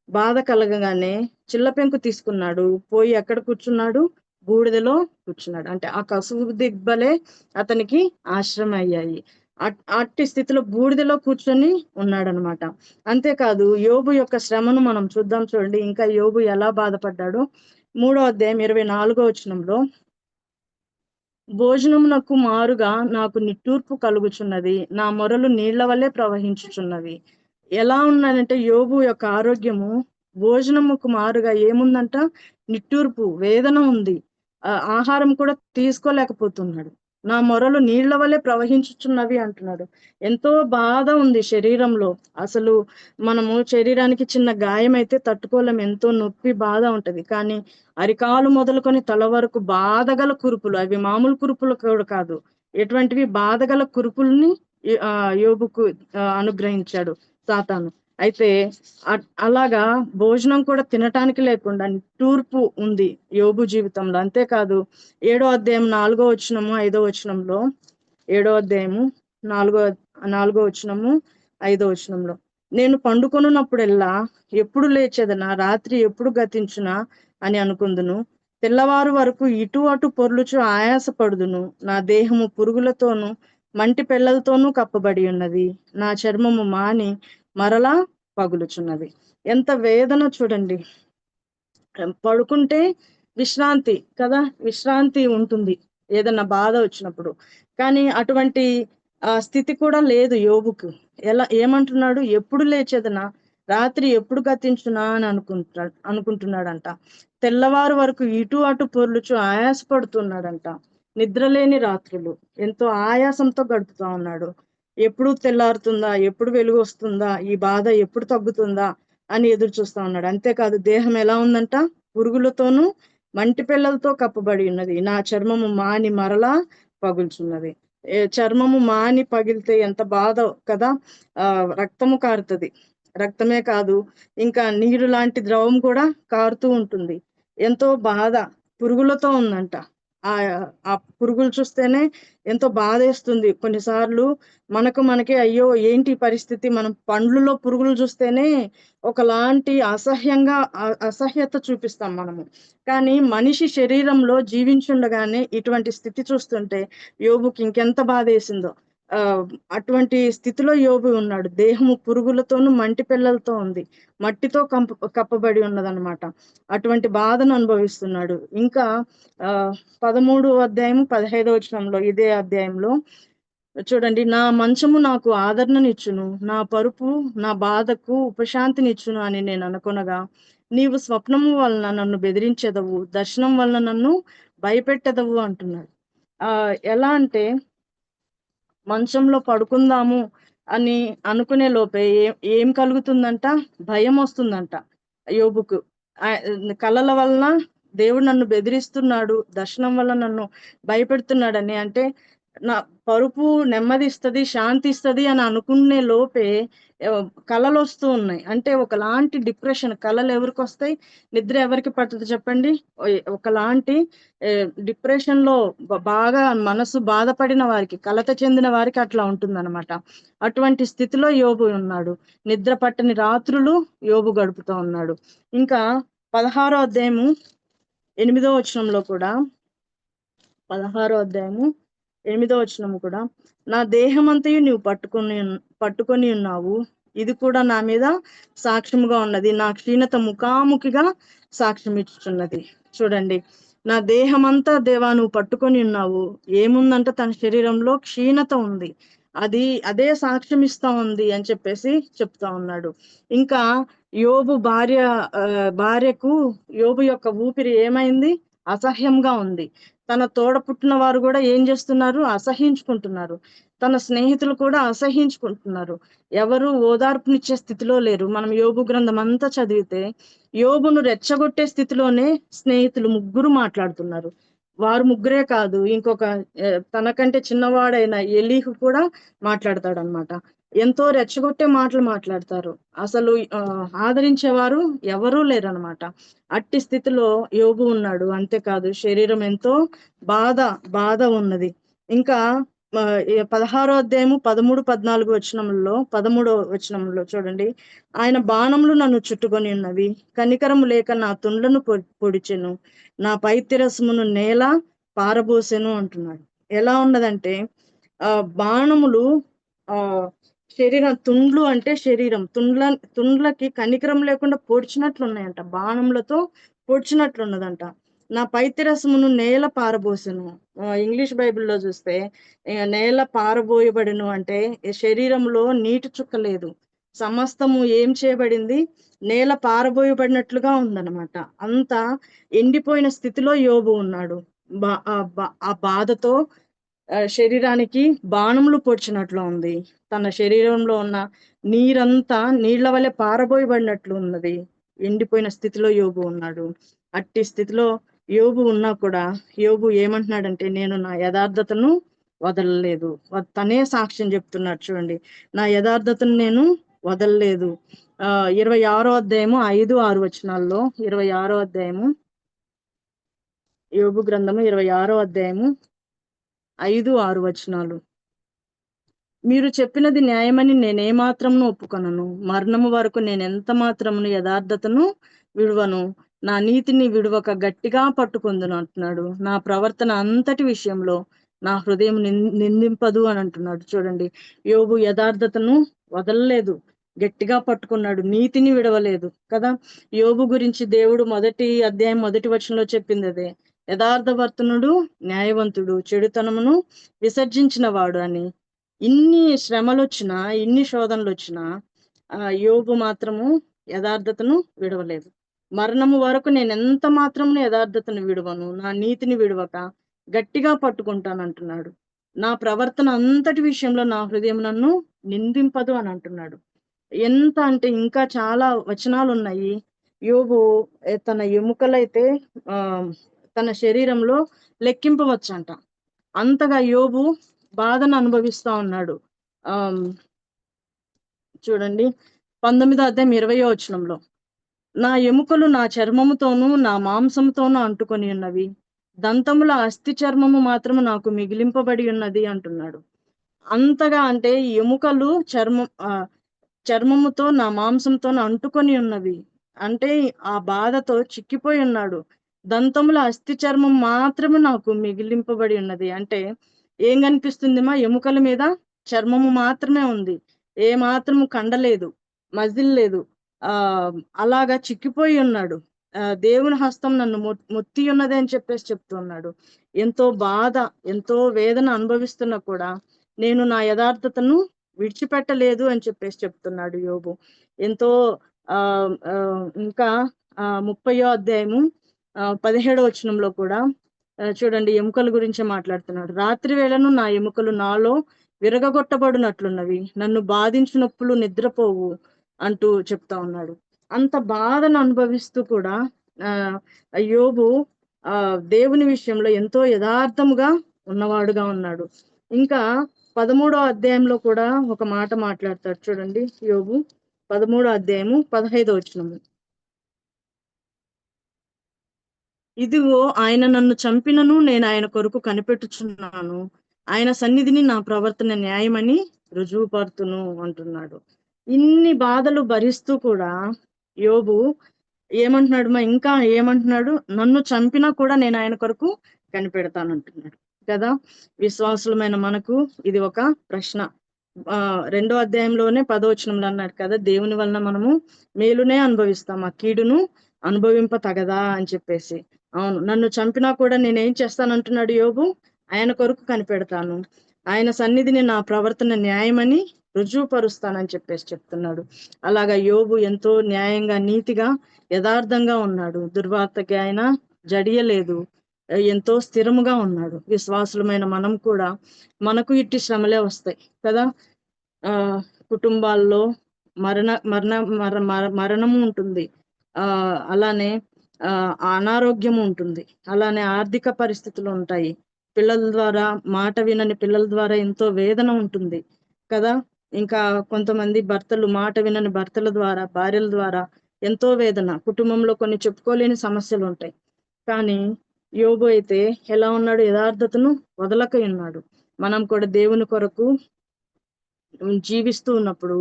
బాధ కలగగానే చిల్ల పెంకు తీసుకున్నాడు, పోయి ఎక్కడ కూర్చున్నాడు? బూడిదలో కూర్చున్నాడు. అంటే ఆ కసువు దిబ్బలే అతనికి ఆశ్రమం అయ్యాయి. అట్టి స్థితిలో బూడిదలో కూర్చొని ఉన్నాడనమాట. అంతేకాదు యోబు యొక్క శ్రమను మనం చూద్దాం చూడండి. ఇంకా యోబు ఎలా బాధపడ్డాడో 3వ అధ్యాయం 24వ వచనంలో, భోజనమునకు మారుగా నాకు నిట్టూర్పు కలుగుచున్నది, నా మొరలు నీళ్ల వల్లే ప్రవహించుచున్నవి. ఎలా ఉన్నానంటే యోబు యొక్క ఆరోగ్యము భోజనముకు మారుగా ఏముందంట, నిట్టూర్పు, వేదన ఉంది. ఆహారం కూడా తీసుకోలేకపోతున్నాడు. నా మొరలు నీళ్ల వల్లే ప్రవహించుచున్నవి అంటున్నాడు. ఎంతో బాధ ఉంది శరీరంలో. అసలు మనము శరీరానికి చిన్న గాయం అయితే తట్టుకోలేం, ఎంతో నొప్పి బాధ ఉంటది. కానీ అరికాలు మొదలుకొని తల వరకు బాధగల కురుపులు, అవి మామూలు కురుపులు కూడా కాదు, ఎటువంటివి బాధగల కురుపుల్ని యోబుకు అనుగ్రహించాడు సాతాను. అయితే అలాగా భోజనం కూడా తినటానికి లేకుండా నిట్టూర్పు ఉంది యోబు జీవితంలో. అంతేకాదు 7వ అధ్యాయం 4వ వచనము 5వ వచనంలో, 7వ అధ్యాయము 4వ వచనము 5వ వచనంలో, నేను పండుకొనున్నప్పుడెల్లా ఎప్పుడు లేచేదనా, రాత్రి ఎప్పుడు గతించునా అని అనుకుందును. తెల్లవారు వరకు ఇటు అటు పొర్లుచు ఆయాసపడుదును. నా దేహము పురుగులతోనూ మంటి పెళ్లలతోనూ కప్పబడి ఉన్నది. నా చర్మము మాని మరలా పగులుచున్నది. ఎంత వేదన చూడండి. పడుకుంటే విశ్రాంతి కదా, విశ్రాంతి ఉంటుంది ఏదన్నా బాధ వచ్చినప్పుడు. కానీ అటువంటి స్థితి కూడా లేదు యోబుకు. ఏమంటున్నాడు, ఎప్పుడు లేచేదనా, రాత్రి ఎప్పుడు గతించునా అని అనుకుంటున్నాడంట. తెల్లవారు వరకు ఇటు అటు పొర్లుచు ఆయాసపడుతున్నాడంట. నిద్రలేని రాత్రులు, ఎంతో ఆయాసంతో గడుపుతా ఉన్నాడు. ఎప్పుడు తెల్లారుతుందా, ఎప్పుడు వెలుగు వస్తుందా, ఈ బాధ ఎప్పుడు తగ్గుతుందా అని ఎదురు చూస్తా ఉన్నాడు. అంతేకాదు దేహం ఎలా ఉందంట, పురుగులతోనూ మంటి పిల్లలతో కప్పబడి ఉన్నది. నా చర్మము మాని మరలా పగుల్చున్నది. చర్మము మాని పగిలితే ఎంత బాధ కదా. రక్తము కారుతుంది. రక్తమే కాదు, ఇంకా నీరు లాంటి ద్రవం కూడా కారుతూ ఉంటుంది. ఎంతో బాధ, పురుగులతో ఉందంట. ఆ పురుగులు చూస్తేనే ఎంతో బాధేస్తుంది. కొన్నిసార్లు మనకే అయ్యో ఏంటి పరిస్థితి, మనం పండ్లలో పురుగులు చూస్తేనే ఒకలాంటి అసహ్యత చూపిస్తాం మనము. కానీ మనిషి శరీరంలో జీవించుండగానే ఇటువంటి స్థితి చూస్తుంటే యోబుకి ఇంకెంత బాధేసిందో. అటువంటి స్థితిలో యోబు ఉన్నాడు. దేహము పురుగులతోనూ మంటి పిల్లలతో ఉంది, మట్టితో కప్పబడి ఉన్నదన్నమాట. అటువంటి బాధను అనుభవిస్తున్నాడు. ఇంకా 13వ అధ్యాయము 15వ వచనంలో, ఇదే అధ్యాయంలో చూడండి, నా మంచము నాకు ఆదరణనిచ్చును, నా పరుపు నా బాధకు ఉపశాంతినిచ్చును అని నేను అనుకొనగా, నీవు స్వప్నము వలన నన్ను బెదిరించెదవు, దర్శనం వలన నన్ను భయపెట్టెదవు అంటున్నాడు. ఎలా అంటే, మంచంలో పడుకుందాము అని అనుకునే లోపే ఏం కలుగుతుందంట, భయం వస్తుందంట యోబుకు. కలల వలన దేవుడు నన్ను బెదిరిస్తున్నాడు, దర్శనం వల్ల నన్ను భయపెడుతున్నాడని. అంటే నా పరుపు నెమ్మదిస్తుంది, శాంతి ఇస్తుంది అని అనుకునే లోపే కళలు వస్తూ ఉన్నాయి. అంటే ఒకలాంటి డిప్రెషన్. కళలు ఎవరికి వస్తాయి, నిద్ర ఎవరికి పడుతుంది చెప్పండి. ఒకలాంటి డిప్రెషన్ లో బాగా మనసు బాధపడిన వారికి, కలత చెందిన వారికి అట్లా ఉంటుందన్నమాట. అటువంటి స్థితిలో యోబు ఉన్నాడు. నిద్ర పట్టని రాత్రులు యోబు గడుపుతూ ఉన్నాడు. ఇంకా 16వ అధ్యాయము 8వ వచనంలో కూడా, 16వ అధ్యాయము 8వ వచనము కూడా, నా దేహమంతయు నీవు పట్టుకొని ఉన్నావు, ఇది కూడా నా మీద సాక్ష్యముగా ఉన్నది, నా క్షీణత ముఖాముఖిగా సాక్ష్యం ఇచ్చుచున్నది. చూడండి, నా దేహమంతా దేవా నువ్వు పట్టుకొని ఉన్నావు. ఏముందంటే తన శరీరంలో క్షీణత ఉంది, అదే సాక్ష్యం ఇస్తా ఉంది అని చెప్పేసి చెప్తా ఉన్నాడు. ఇంకా యోబు భార్యకు యోబు యొక్క ఊపిరి ఏమైంది, అసహ్యంగా ఉంది. తన తోడ పుట్టిన వారు కూడా ఏం చేస్తున్నారు, అసహించుకుంటున్నారు. తన స్నేహితులు కూడా అసహించుకుంటున్నారు. ఎవరు ఓదార్పునిచ్చే స్థితిలో లేరు. మనం యోబు గ్రంథం అంతా చదివితే యోబును రెచ్చగొట్టే స్థితిలోనే స్నేహితులు ముగ్గురు మాట్లాడుతున్నారు. వారు ముగ్గురే కాదు, ఇంకొక తనకంటే చిన్నవాడైన ఎలీహు కూడా మాట్లాడతాడు అనమాట. ఎంతో రెచ్చగొట్టే మాటలు మాట్లాడతారు. అసలు ఆదరించేవారు ఎవరూ లేరనమాట. అట్టి స్థితిలో యోబు ఉన్నాడు. అంతేకాదు శరీరం ఎంతో బాధ ఉన్నది. ఇంకా 16వ అధ్యాయము 13-14 వచనంలో, 13వ వచనంలో చూడండి, ఆయన బాణములు నన్ను చుట్టుకొని ఉన్నవి, కనికరము లేక నా తుండ్లను పొడిచెను, నా పైతిరస్మును నేల పారబోసెను అంటున్నాడు. ఎలా ఉన్నదంటే, బాణములు ఆ శరీరం తుండ్లు అంటే శరీరం తుండ్లకి కనికరం లేకుండా పొడిచినట్లున్నాయంట, బాణములతో పొడిచినట్లున్నదంట. నా పైత్యరసమును నేల పారబోసెను. ఇంగ్లీష్ బైబిల్లో చూస్తే నేల పారబోయబడిను అంటే ఈ శరీరంలో నీటి చుక్క లేదు, సమస్తము ఏం చేయబడింది, నేల పారబోయబడినట్లుగా ఉందన్నమాట. అంత ఎండిపోయిన స్థితిలో యోబు ఉన్నాడు. ఆ బాధతో శరీరానికి బాణములు పొడిచినట్లు ఉంది. తన శరీరంలో ఉన్న నీరంతా నీళ్ల వలె పారబోయబడినట్లు ఉన్నది. ఎండిపోయిన స్థితిలో యోబు ఉన్నాడు. అట్టి స్థితిలో యోబు ఉన్నా కూడా యోబు ఏమంటున్నాడంటే, నేను నా యథార్థతను వదలలేదు. తనే సాక్ష్యం చెప్తున్నాడు చూడండి, నా యథార్థతను నేను వదలలేదు. 26వ అధ్యాయము 5-6 వచనాల్లో, 26వ అధ్యాయము యోబు గ్రంథము 26వ అధ్యాయము 5-6 వచనాలు. మీరు చెప్పినది న్యాయమని నేనేమాత్రమును ఒప్పుకొనను, మరణము వరకు నేనెంత మాత్రమును యథార్థతను విడువను, నా నీతిని విడువక గట్టిగా పట్టుకొందును అంటున్నాడు. నా ప్రవర్తన అంతటి విషయంలో నా హృదయం నిందింపదు అని అంటున్నాడు. చూడండి, యోబు యథార్థతను వదలలేదు, గట్టిగా పట్టుకున్నాడు, నీతిని విడవలేదు కదా. యోబు గురించి దేవుడు 1వ అధ్యాయం 1వ వచనంలో చెప్పింది అదే, యథార్థవర్తనుడు, న్యాయవంతుడు, చెడుతనమును విసర్జించిన వాడు అని. ఇన్ని శ్రమలు వచ్చినా, ఇన్ని శోధనలు వచ్చినా యోబు మాత్రము యథార్థతను విడవలేదు. మరణము వరకు నేను ఎంత మాత్రమును యథార్థతను విడవను, నా నీతిని విడవక గట్టిగా పట్టుకుంటానంటున్నాడు. నా ప్రవర్తన అంతటి విషయంలో నా హృదయం నన్ను నిందింపదు అని అంటున్నాడు. ఎంత అంటే ఇంకా చాలా వచనాలు ఉన్నాయి. యోబు తన ఎముకలైతే తన శరీరంలో లెక్కింపవచ్చంట. అంతగా యోబు బాధను అనుభవిస్తా ఉన్నాడు. చూడండి, 19వ అధ్యాయం 20వ వచనంలో, నా ఎముకలు నా చర్మముతోనూ నా మాంసముతోనూ అంటుకొని ఉన్నవి, దంతముల అస్థి చర్మము మాత్రము నాకు మిగిలింపబడి ఉన్నది అంటున్నాడు. అంతగా అంటే ఎముకలు చర్మముతో నా మాంసంతో అంటుకొని ఉన్నవి అంటే ఆ బాధతో చిక్కిపోయి ఉన్నాడు. దంతముల అస్థి చర్మం మాత్రమే నాకు మిగిలింపబడి ఉన్నది అంటే ఏం కనిపిస్తుంది, మా ఎముకల మీద చర్మము మాత్రమే ఉంది, ఏ మాత్రము కండలేదు, మజిల్ లేదు. అలాగా చిక్కిపోయి ఉన్నాడు. దేవుని హస్తం నన్ను మొత్తి ఉన్నది అని చెప్పేసి చెప్తున్నాడు. ఎంతో బాధ, ఎంతో వేదన అనుభవిస్తున్నా కూడా నేను నా యథార్థతను విడిచిపెట్టలేదు అని చెప్పేసి చెప్తున్నాడు యోబు. ఎంతో ఇంకా 30వ అధ్యాయము 17వ వచనంలో కూడా చూడండి, ఎముకల గురించి మాట్లాడుతున్నాడు. రాత్రి వేళను నా ఎముకలు నాలో విరగగొట్టబడినట్లున్నవి, నన్ను బాధించు నొప్పులు నిద్రపోవు అంటూ చెప్తా ఉన్నాడు. అంత బాధను అనుభవిస్తూ కూడా యోబు దేవుని విషయంలో ఎంతో యథార్థముగా ఉన్నవాడుగా ఉన్నాడు. ఇంకా 13వ అధ్యాయంలో కూడా ఒక మాట మాట్లాడతాడు చూడండి, యోబు 13వ అధ్యాయము 15వ వచనము. ఇదిగో ఆయన నన్ను చంపినను నేను ఆయన కొరకు కనిపెట్టుచున్నాను, ఆయన సన్నిధిని నా ప్రవర్తన న్యాయమని రుజువుపడుతును అంటున్నాడు. ఇన్ని బాధలు భరిస్తూ కూడా యోబు ఏమంటున్నాడు, ఇంకా ఏమంటున్నాడు, నన్ను చంపినా కూడా నేను ఆయన కొరకు కనిపెడతానంటున్నాడు కదా. విశ్వాసులమైన మనకు ఇది ఒక ప్రశ్న. 2వ అధ్యాయంలోనే 10వ వచనంలో అన్నాడు కదా, దేవుని వలన మనము మేలునే అనుభవిస్తాం, ఆ కీడును అనుభవింప తగదా అని చెప్పేసి. అవును, నన్ను చంపినా కూడా నేనేం చేస్తానంటున్నాడు యోబు, ఆయన కొరకు కనిపెడతాను, ఆయన సన్నిధిని నా ప్రవర్తన న్యాయమని రుజువుపరుస్తానని చెప్పేసి చెప్తున్నాడు. అలాగా యోబు ఎంతో న్యాయంగా, నీతిగా, యథార్థంగా ఉన్నాడు. దుర్వార్తకి ఆయన జడియలేదు, ఎంతో స్థిరముగా ఉన్నాడు. విశ్వాసులమైన మనం కూడా మనకు ఇట్టి శ్రమలే వస్తాయి కదా. కుటుంబాల్లో మరణము ఉంటుంది, అలానే అనారోగ్యము ఉంటుంది, అలానే ఆర్థిక పరిస్థితులు ఉంటాయి, పిల్లల ద్వారా, మాట వినని పిల్లల ద్వారా ఎంతో వేదన ఉంటుంది కదా. ఇంకా కొంతమంది భర్తలు, మాట వినని భర్తల ద్వారా, భార్యల ద్వారా ఎంతో వేదన, కుటుంబంలో కొన్ని చెప్పుకోలేని సమస్యలు ఉంటాయి. కానీ యోబు అయితే ఎలా ఉన్నాడు, యథార్థతను వదలక ఉన్నాడు. మనం కూడా దేవుని కొరకు జీవిస్తూ ఉన్నప్పుడు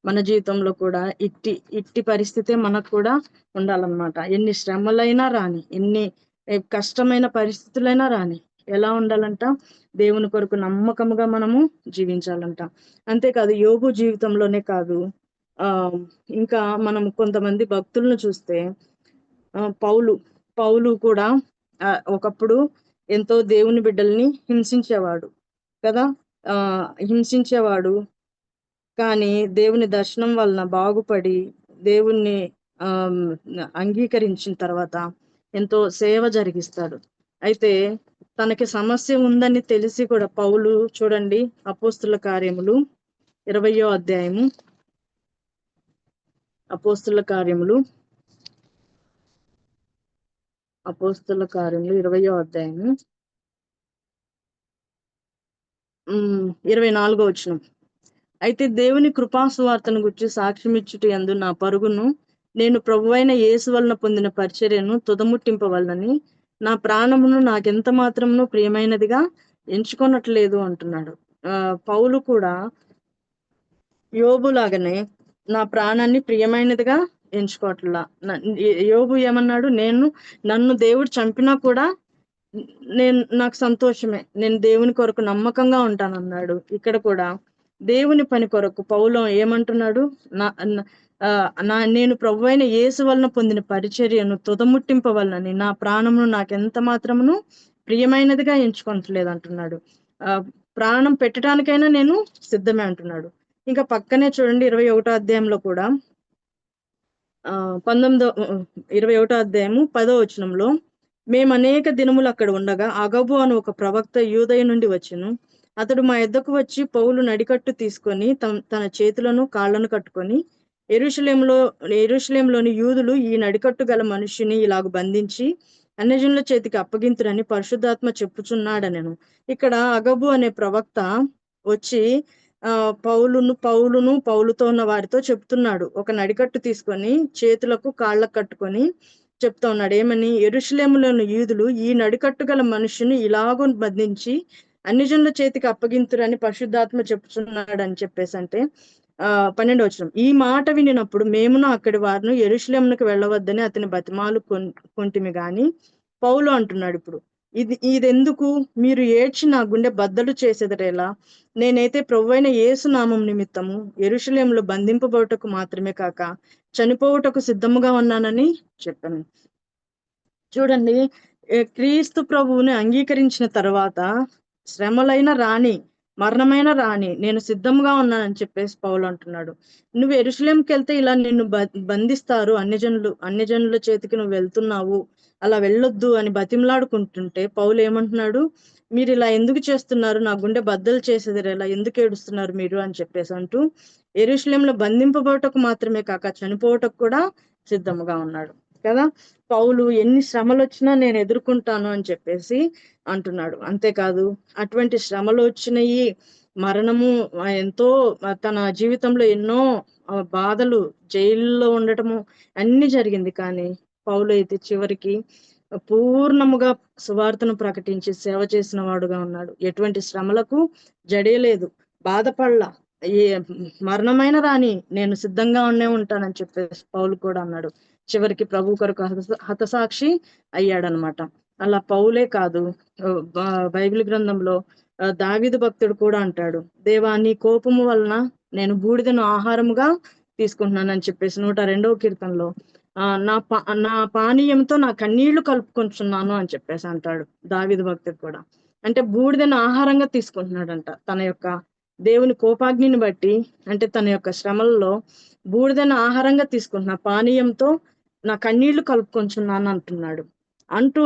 మన జీవితంలో కూడా ఇట్టి పరిస్థితే మనకు కూడా ఉండాలన్నమాట. ఎన్ని శ్రమలైనా రాని, ఎన్ని కష్టమైన పరిస్థితులైనా రాని, ఎలా ఉండాలంట? దేవుని కొరకు నమ్మకముగా మనము జీవించాలంట. అంతేకాదు యోబు జీవితంలోనే కాదు, ఆ ఇంకా మనం కొంతమంది భక్తులను చూస్తే, పౌలు కూడా ఒకప్పుడు ఎంతో దేవుని బిడ్డల్ని హింసించేవాడు కదా. ఆ హింసించేవాడు, కానీ దేవుని దర్శనం వలన బాగుపడి దేవుణ్ణి ఆ అంగీకరించిన తర్వాత ఎంతో సేవ జరిగిస్తాడు. అయితే తనకి సమస్య ఉందని తెలిసి కూడా పౌలు చూడండి, అపోస్తుల కార్యములు 20వ అధ్యాయము, అపోస్తుల కార్యములు 20వ అధ్యాయము 24వ వచనం. అయితే దేవుని కృపా సువార్తను గురించి సాక్ష్యమిచ్చుట యందు నా పరుగును నేను ప్రభువైన యేసు వలన పొందిన పరిచర్యను తుదముట్టింపవలనని నా ప్రాణమును నాకెంత మాత్రమును ప్రియమైనదిగా ఎంచుకొనట్లేదు అంటున్నాడు. పౌలు కూడా యోబు లాగానే నా ప్రాణాన్ని ప్రియమైనదిగా ఎంచుకోవట్లా. యోబు ఏమన్నాడు? నన్ను దేవుడు చంపినా కూడా నాకు సంతోషమే, నేను దేవుని కొరకు నమ్మకంగా ఉంటానన్నాడు. ఇక్కడ కూడా దేవుని పని కొరకు పౌలు ఏమంటున్నాడు? నేను ప్రభువైన యేసు వలన పొందిన పరిచర్యను తుదముట్టింపవలనని నా ప్రాణమును నాకెంత మాత్రమును ప్రియమైనదిగా ఎంచుకోవట్లేదు అంటున్నాడు. ప్రాణం పెట్టడానికైనా నేను సిద్ధమే అంటున్నాడు. ఇంకా పక్కనే చూడండి 21వ అధ్యాయంలో కూడా 21వ అధ్యాయము 10వ వచనంలో, మేము అనేక దినములు అక్కడ ఉండగా అగబు అని ఒక ప్రవక్త యూదయ నుండి వచ్చెను. అతడు మా యొద్దకు వచ్చి పౌలు నడికట్టు తీసుకొని తన చేతులను కాళ్లను కట్టుకొని, యెరూషలేములోని యూదులు ఈ నడికట్టు గల మనుష్యుని ఇలాగ బంధించి అన్యజనుల చేతికి అప్పగింతురని పరిశుద్ధాత్మ చెప్పుచున్నాడనెను. ఇక్కడ అగబు అనే ప్రవక్త వచ్చి పౌలుతో ఉన్న వారితో చెప్తున్నాడు. ఒక నడికట్టు తీసుకొని చేతులకు కాళ్ళకు కట్టుకొని చెప్తా ఉన్నాడు. ఏమని? యెరూషలేములోని యూదులు ఈ నడికట్టు గల మనుషుని ఇలాగూ బంధించి అన్యజనుల చేతికి అప్పగింతురని పరిశుద్ధాత్మ చెప్తున్నాడు అని చెప్పేసి అంటే 12వ వచనం. ఈ మాట వినినప్పుడు మేమును అక్కడి వారిని యెరూషలేమునకు వెళ్ళవద్దని అతని బతిమాలు కొంటిమి గాని, పౌలు అంటున్నాడు ఇప్పుడు, ఇదెందుకు? మీరు ఏడ్చి నా గుండె బద్దలు చేసేదరేలా? నేనైతే ప్రభువైన యేసు నామం నిమిత్తము యెరూషలేములో బంధింపబడుటకు మాత్రమే కాక చనిపోవుటకు సిద్ధముగా ఉన్నానని చెప్పాను. చూడండి, క్రీస్తు ప్రభువుని అంగీకరించిన తర్వాత శ్రమలైన రాణి, మరణమైన రాణి, నేను సిద్ధంగా ఉన్నానని చెప్పేసి పౌలు అంటున్నాడు. నువ్వు యెరూషలేంకి వెళ్తే ఇలా నిన్ను బంధిస్తారు, అన్యజనుల చేతికి నువ్వు వెళ్తున్నావు, అలా వెళ్ళొద్దు అని బతిమలాడుకుంటుంటే పౌలు ఏమంటున్నాడు? మీరు ఇలా ఎందుకు చేస్తున్నారు? నా గుండె బద్దలు చేసేది ఎలా, ఎందుకు ఏడుస్తున్నారు మీరు అని చెప్పేసి అంటూ యెరూషలేంలో బంధింపబోటకు మాత్రమే కాక చనిపోవటకు కూడా సిద్ధముగా ఉన్నాడు కదా. పౌలు ఎన్ని శ్రమలు వచ్చినా నేను ఎదుర్కొంటాను అని చెప్పేసి అంటున్నాడు. అంతేకాదు అటువంటి శ్రమలు వచ్చినాయి, మరణము, ఎంతో తన జీవితంలో ఎన్నో బాధలు, జైల్లో ఉండటము అన్ని జరిగింది. కానీ పౌలు అయితే చివరికి పూర్ణముగా సువార్తను ప్రకటించి సేవ చేసిన వాడుగా ఉన్నాడు. ఎటువంటి శ్రమలకు జడేలేదు, బాధపడలా. ఏ మరణమైన రాని నేను సిద్ధంగా ఉంటానని చెప్పేసి పౌలు కూడా అన్నాడు. చివరికి ప్రభు కొరకు హతసాక్షి అయ్యాడనమాట. అలా పౌలే కాదు, బైబిల్ గ్రంథంలో దావీదు భక్తుడు కూడా అంటాడు, దేవా నీ కోపము వలన నేను బూడిదను ఆహారముగా తీసుకుంటున్నానని చెప్పేసి 102వ కీర్తనలో నా పానీయంతో నా కన్నీళ్లు కలుపుకుంటున్నాను అని చెప్పేసి అంటాడు దావీదు భక్తుడు కూడా. అంటే బూడిదను ఆహారంగా తీసుకుంటున్నాడంట. తన యొక్క దేవుని కోపాగ్నిని బట్టి, అంటే తన యొక్క శ్రమల్లో బూడిదను ఆహారంగా తీసుకుంటున్నా, పానీయంతో నా కన్నీళ్లు కలుపుకొంచున్నాను అంటున్నాడు. అంటూ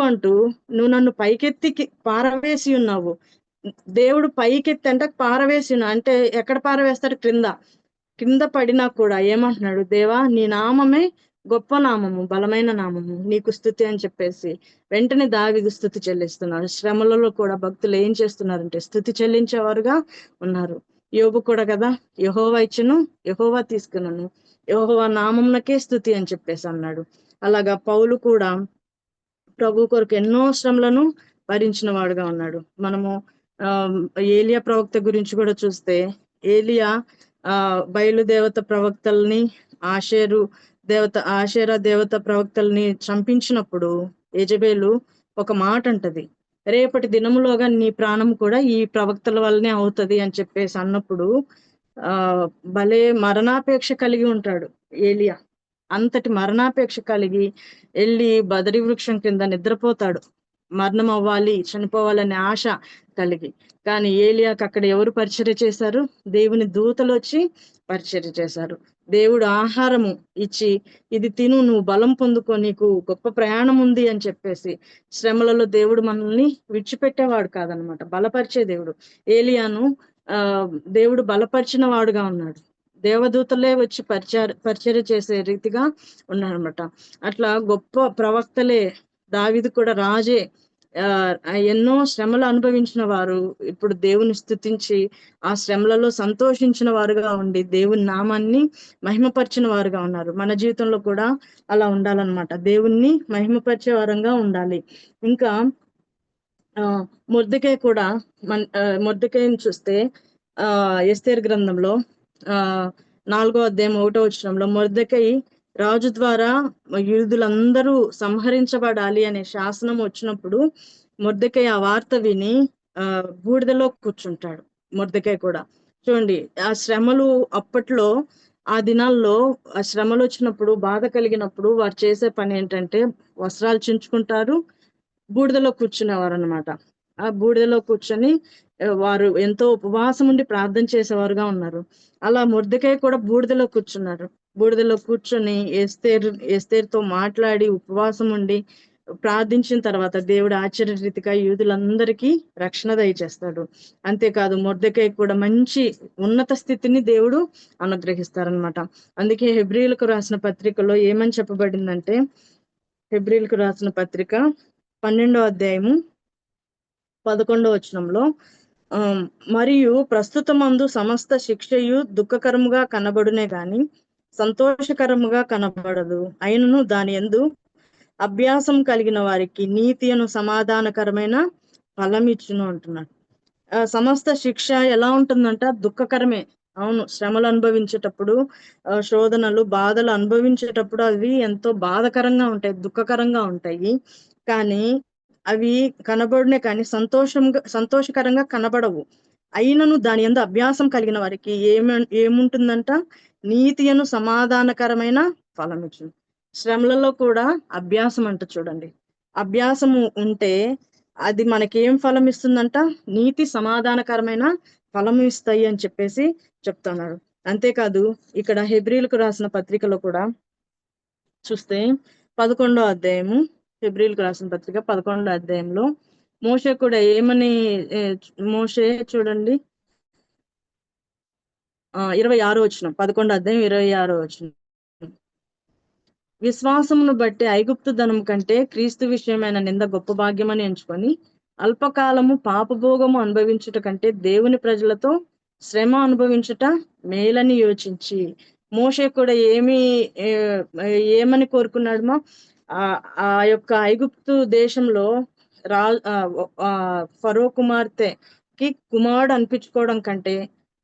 నువ్వు నన్ను పైకెత్తి పారవేసి ఉన్నావు. దేవుడు పైకెత్తి అంటే పారవేసి అంటే ఎక్కడ పారవేస్తాడు? కింద పడినా కూడా ఏమంటున్నాడు? దేవా నీ నామమే గొప్ప నామము, బలమైన నామము, నీకు స్తుతి అని చెప్పేసి వెంటనే దావీదు స్తుతి చెల్లిస్తున్నాడు. శ్రమలలో కూడా భక్తులు ఏం చేస్తున్నారంటే స్తుతి చెల్లించేవారుగా ఉన్నారు. యోబు కూడా కదా, యెహోవా ఇచ్చును, యెహోవా తీసుకున్నాను, యెహోవా నామమునకే స్తుతి అని చెప్పేసి అన్నాడు. అలాగా పౌలు కూడా ప్రభు కొరకు ఎన్నో శ్రమలను భరించిన వాడుగా ఉన్నాడు. మనము ఏలియా ప్రవక్త గురించి కూడా చూస్తే, ఏలియా బయలుదేవత ప్రవక్తల్ని, ఆషేరా దేవత ప్రవక్తల్ని చంపించినప్పుడు యెజబేలు ఒక మాట అంటది, రేపటి దినములోగా నీ ప్రాణం కూడా ఈ ప్రవక్తల వల్లనే అవుతది అని చెప్పేసి అన్నప్పుడు ఆ భలే మరణాపేక్ష కలిగి ఉంటాడు ఏలియా. అంతటి మరణాపేక్ష కలిగి వెళ్ళి బదరి వృక్షం కింద నిద్రపోతాడు. మరణం అవ్వాలి, చనిపోవాలనే ఆశ కలిగి. కానీ ఏలియాకి అక్కడ ఎవరు పరిచర్య చేశారు? దేవుని దూతలు వచ్చి పరిచర్య చేశారు. దేవుడు ఆహారము ఇచ్చి, ఇది తిను, నువ్వు బలం పొందుకో, నీకు గొప్ప ప్రయాణం ఉంది అని చెప్పేసి శ్రమలలో దేవుడు మనల్ని విడిచిపెట్టేవాడు కాదనమాట, బలపరిచే దేవుడు. ఏలియాను ఆ దేవుడు బలపరిచిన వాడుగా ఉన్నాడు. దేవదూతలే వచ్చి పరిచర్య చేసే రీతిగా ఉన్నారనమాట. అట్లా గొప్ప ప్రవక్తలే, దావీదు కూడా రాజే, ఎన్నో శ్రమలు అనుభవించిన వారు ఇప్పుడు దేవుని స్తుతించి ఆ శ్రమలలో సంతోషించిన వారుగా ఉండి దేవుని నామాన్ని మహిమపరిచిన వారుగా ఉన్నారు. మన జీవితంలో కూడా అలా ఉండాలన్నమాట, దేవుణ్ణి మహిమపరిచే వారంగా ఉండాలి. ఇంకా మొర్దెకై కూడా మొర్దెకైని చూస్తే ఎస్తేరు గ్రంథంలో 4వ అధ్యాయం 1వ వచనంలో మొర్దెకై రాజు ద్వారా యూదులందరూ సంహరించబడాలి అనే శాసనం వచ్చినప్పుడు మొర్దెకై ఆ వార్త విని బూడిదలో కూర్చుంటాడు. మొర్దెకై కూడా చూడండి, ఆ శ్రమలు అప్పట్లో, ఆ దినాల్లో ఆ శ్రమలు వచ్చినప్పుడు, బాధ కలిగినప్పుడు వారు చేసే పని ఏంటంటే వస్త్రాలు చించుకుంటారు, బూడిదలో కూర్చునేవారు అనమాట. ఆ బూడిదలో కూర్చొని వారు ఎంతో ఉపవాసం ఉండి ప్రార్థన చేసేవారుగా ఉన్నారు. అలా మొర్దెకై కూడా బూడిదలో కూర్చున్నారు. బూడిదలో కూర్చొని ఎస్తేరుతో మాట్లాడి ఉపవాసం ఉండి ప్రార్థించిన తర్వాత దేవుడు ఆశ్చర్య రీతిగా యూదులందరికీ రక్షణ దయచేస్తాడు. అంతేకాదు మొర్దెకై కూడా మంచి ఉన్నత స్థితిని దేవుడు అనుగ్రహిస్తారనమాట. అందుకే హెబ్రీయులకు రాసిన పత్రికలో ఏమని చెప్పబడిందంటే, హెబ్రీయులకు రాసిన పత్రిక 12వ అధ్యాయము 11వ వచనంలో, మరియు ప్రస్తుతమందు సమస్త శిక్షయు దుఃఖకరముగా కనబడునే గాని సంతోషకరముగా కనబడదు, అయినను దాని యందు అభ్యాసం కలిగిన వారికి నీతి అను సమాధానకరమైన ఫలం ఇచ్చును అంటున్నాడు. సమస్త శిక్ష ఎలా ఉంటుందంట? దుఃఖకరమే. అవును, శ్రమలు అనుభవించేటప్పుడు, శోధనలు, బాధలు అనుభవించేటప్పుడు అవి ఎంతో బాధకరంగా ఉంటాయి, దుఃఖకరంగా ఉంటాయి. కానీ అవి కనబడునే కానీ సంతోషకరంగా కనబడవు. అయినను దాని యందు అభ్యాసం కలిగిన వారికి ఏముంటుందంట? నీతి అను సమాధానకరమైన ఫలం ఇచ్చును. శ్రమలలో కూడా అభ్యాసం అంట. చూడండి, అభ్యాసము ఉంటే అది మనకేం ఫలం ఇస్తుందంట? నీతి సమాధానకరమైన ఫలం ఇస్తాయి అని చెప్పేసి చెప్తున్నాడు. అంతేకాదు ఇక్కడ హెబ్రీయులకు రాసిన పత్రికలో కూడా చూస్తే 11వ అధ్యాయము, హెబ్రీయులకు రాసిన పత్రిక 11వ అధ్యాయంలో మోషే కూడా ఏమని, మోషే చూడండి 26వ వచనం, 11వ అధ్యాయం 26వ వచనం, విశ్వాసమును బట్టి ఐగుప్తు ధనం కంటే క్రీస్తు విషయమైన నింద గొప్ప భాగ్యమని ఎంచుకొని అల్పకాలము పాపభోగము అనుభవించుట కంటే దేవుని ప్రజలతో శ్రమ అనుభవించుట మేలని యోచించి. మోషే కూడా ఏమని కోరుకున్నాడు? ఆ యొక్క ఐగుప్తు దేశంలో ఫరో కుమార్తెకి కుమారుడు అనిపించుకోవడం కంటే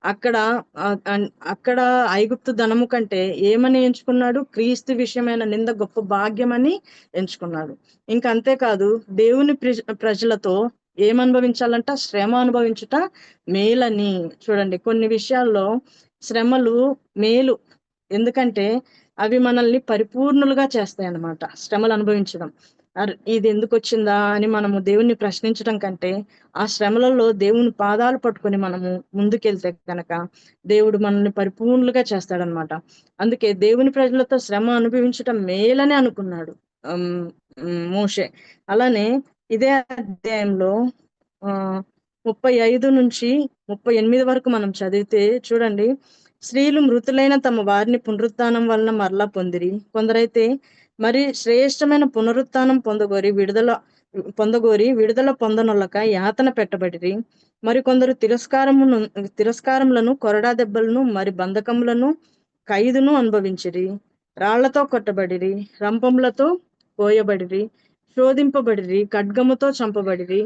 అక్కడ ఐగుప్తు ధనము కంటే ఏమని ఎంచుకున్నాడు? క్రీస్తు విషయమైన నింద గొప్ప భాగ్యమని ఎంచుకున్నాడు. ఇంకా అంతేకాదు, దేవుని ప్రజలతో ఏమనుభవించాలంట? శ్రమ అనుభవించుట మేలని. చూడండి, కొన్ని విషయాల్లో శ్రమలు మేలు, ఎందుకంటే అవి మనల్ని పరిపూర్ణులుగా చేస్తాయి అన్నమాట. శ్రమలు అనుభవించడం, ఇది ఎందుకు వచ్చిందా అని మనము దేవుణ్ణి ప్రశ్నించడం కంటే ఆ శ్రమలలో దేవుని పాదాలు పట్టుకొని మనము ముందుకెళ్తే కనుక దేవుడు మనల్ని పరిపూర్ణులుగా చేస్తాడనమాట. అందుకే దేవుని ప్రజలతో శ్రమ అనుభవించడం మేలని అనుకున్నాడు మోషే. అలానే ఇదే అధ్యాయంలో 35 నుంచి 38 వరకు మనం చదివితే చూడండి, స్త్రీలు మృతులైన తమ వారిని పునరుత్థానం వలన మరలా పొందిరి, కొందరైతే మరి శ్రేష్టమైన పునరుత్థానం పొందగోరి విడుదల పొందనొల్లక యాతన పెట్టబడిరి, మరి కొందరు తిరస్కారములను, కొరడా దెబ్బలను, మరి బంధకములను, ఖైదును అనుభవించిరి, రాళ్లతో కొట్టబడిరి, రంపములతో కోయబడిరి, శోధింపబడిరి, ఖడ్గముతో చంపబడిరి,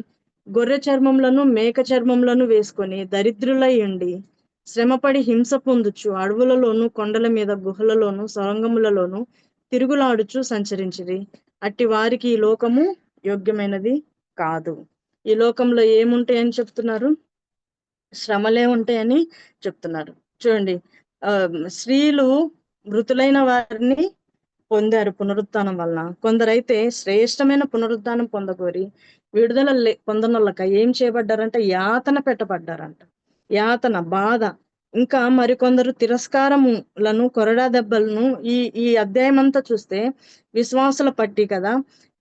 గొర్రె చర్మములను, మేక చర్మములను వేసుకొని దరిద్రులై ఉండి శ్రమపడి హింస పొందుచు అడవులలోను, కొండల మీద, గుహలలోను, సొరంగములలోను తిరుగులాడుచు సంచరించిరి. అట్టి వారికి ఈ లోకము యోగ్యమైనది కాదు. ఈ లోకంలో ఏముంటాయని చెప్తున్నారు? శ్రమలే ఉంటాయని చెప్తున్నారు. చూడండి, ఆ స్త్రీలు మృతులైన వారిని పొందారు పునరుత్థానం వలన. కొందరైతే శ్రేష్టమైన పునరుత్థానం పొందగోరి విడుదల పొందనొల్లక ఏం చేయబడ్డారంట? యాతన పెట్టబడ్డారంట. యాతన, బాధ. ఇంకా మరికొందరు తిరస్కారములను, కొరడా దెబ్బలను. ఈ అధ్యాయం అంతా చూస్తే విశ్వాసుల పట్టీ కదా.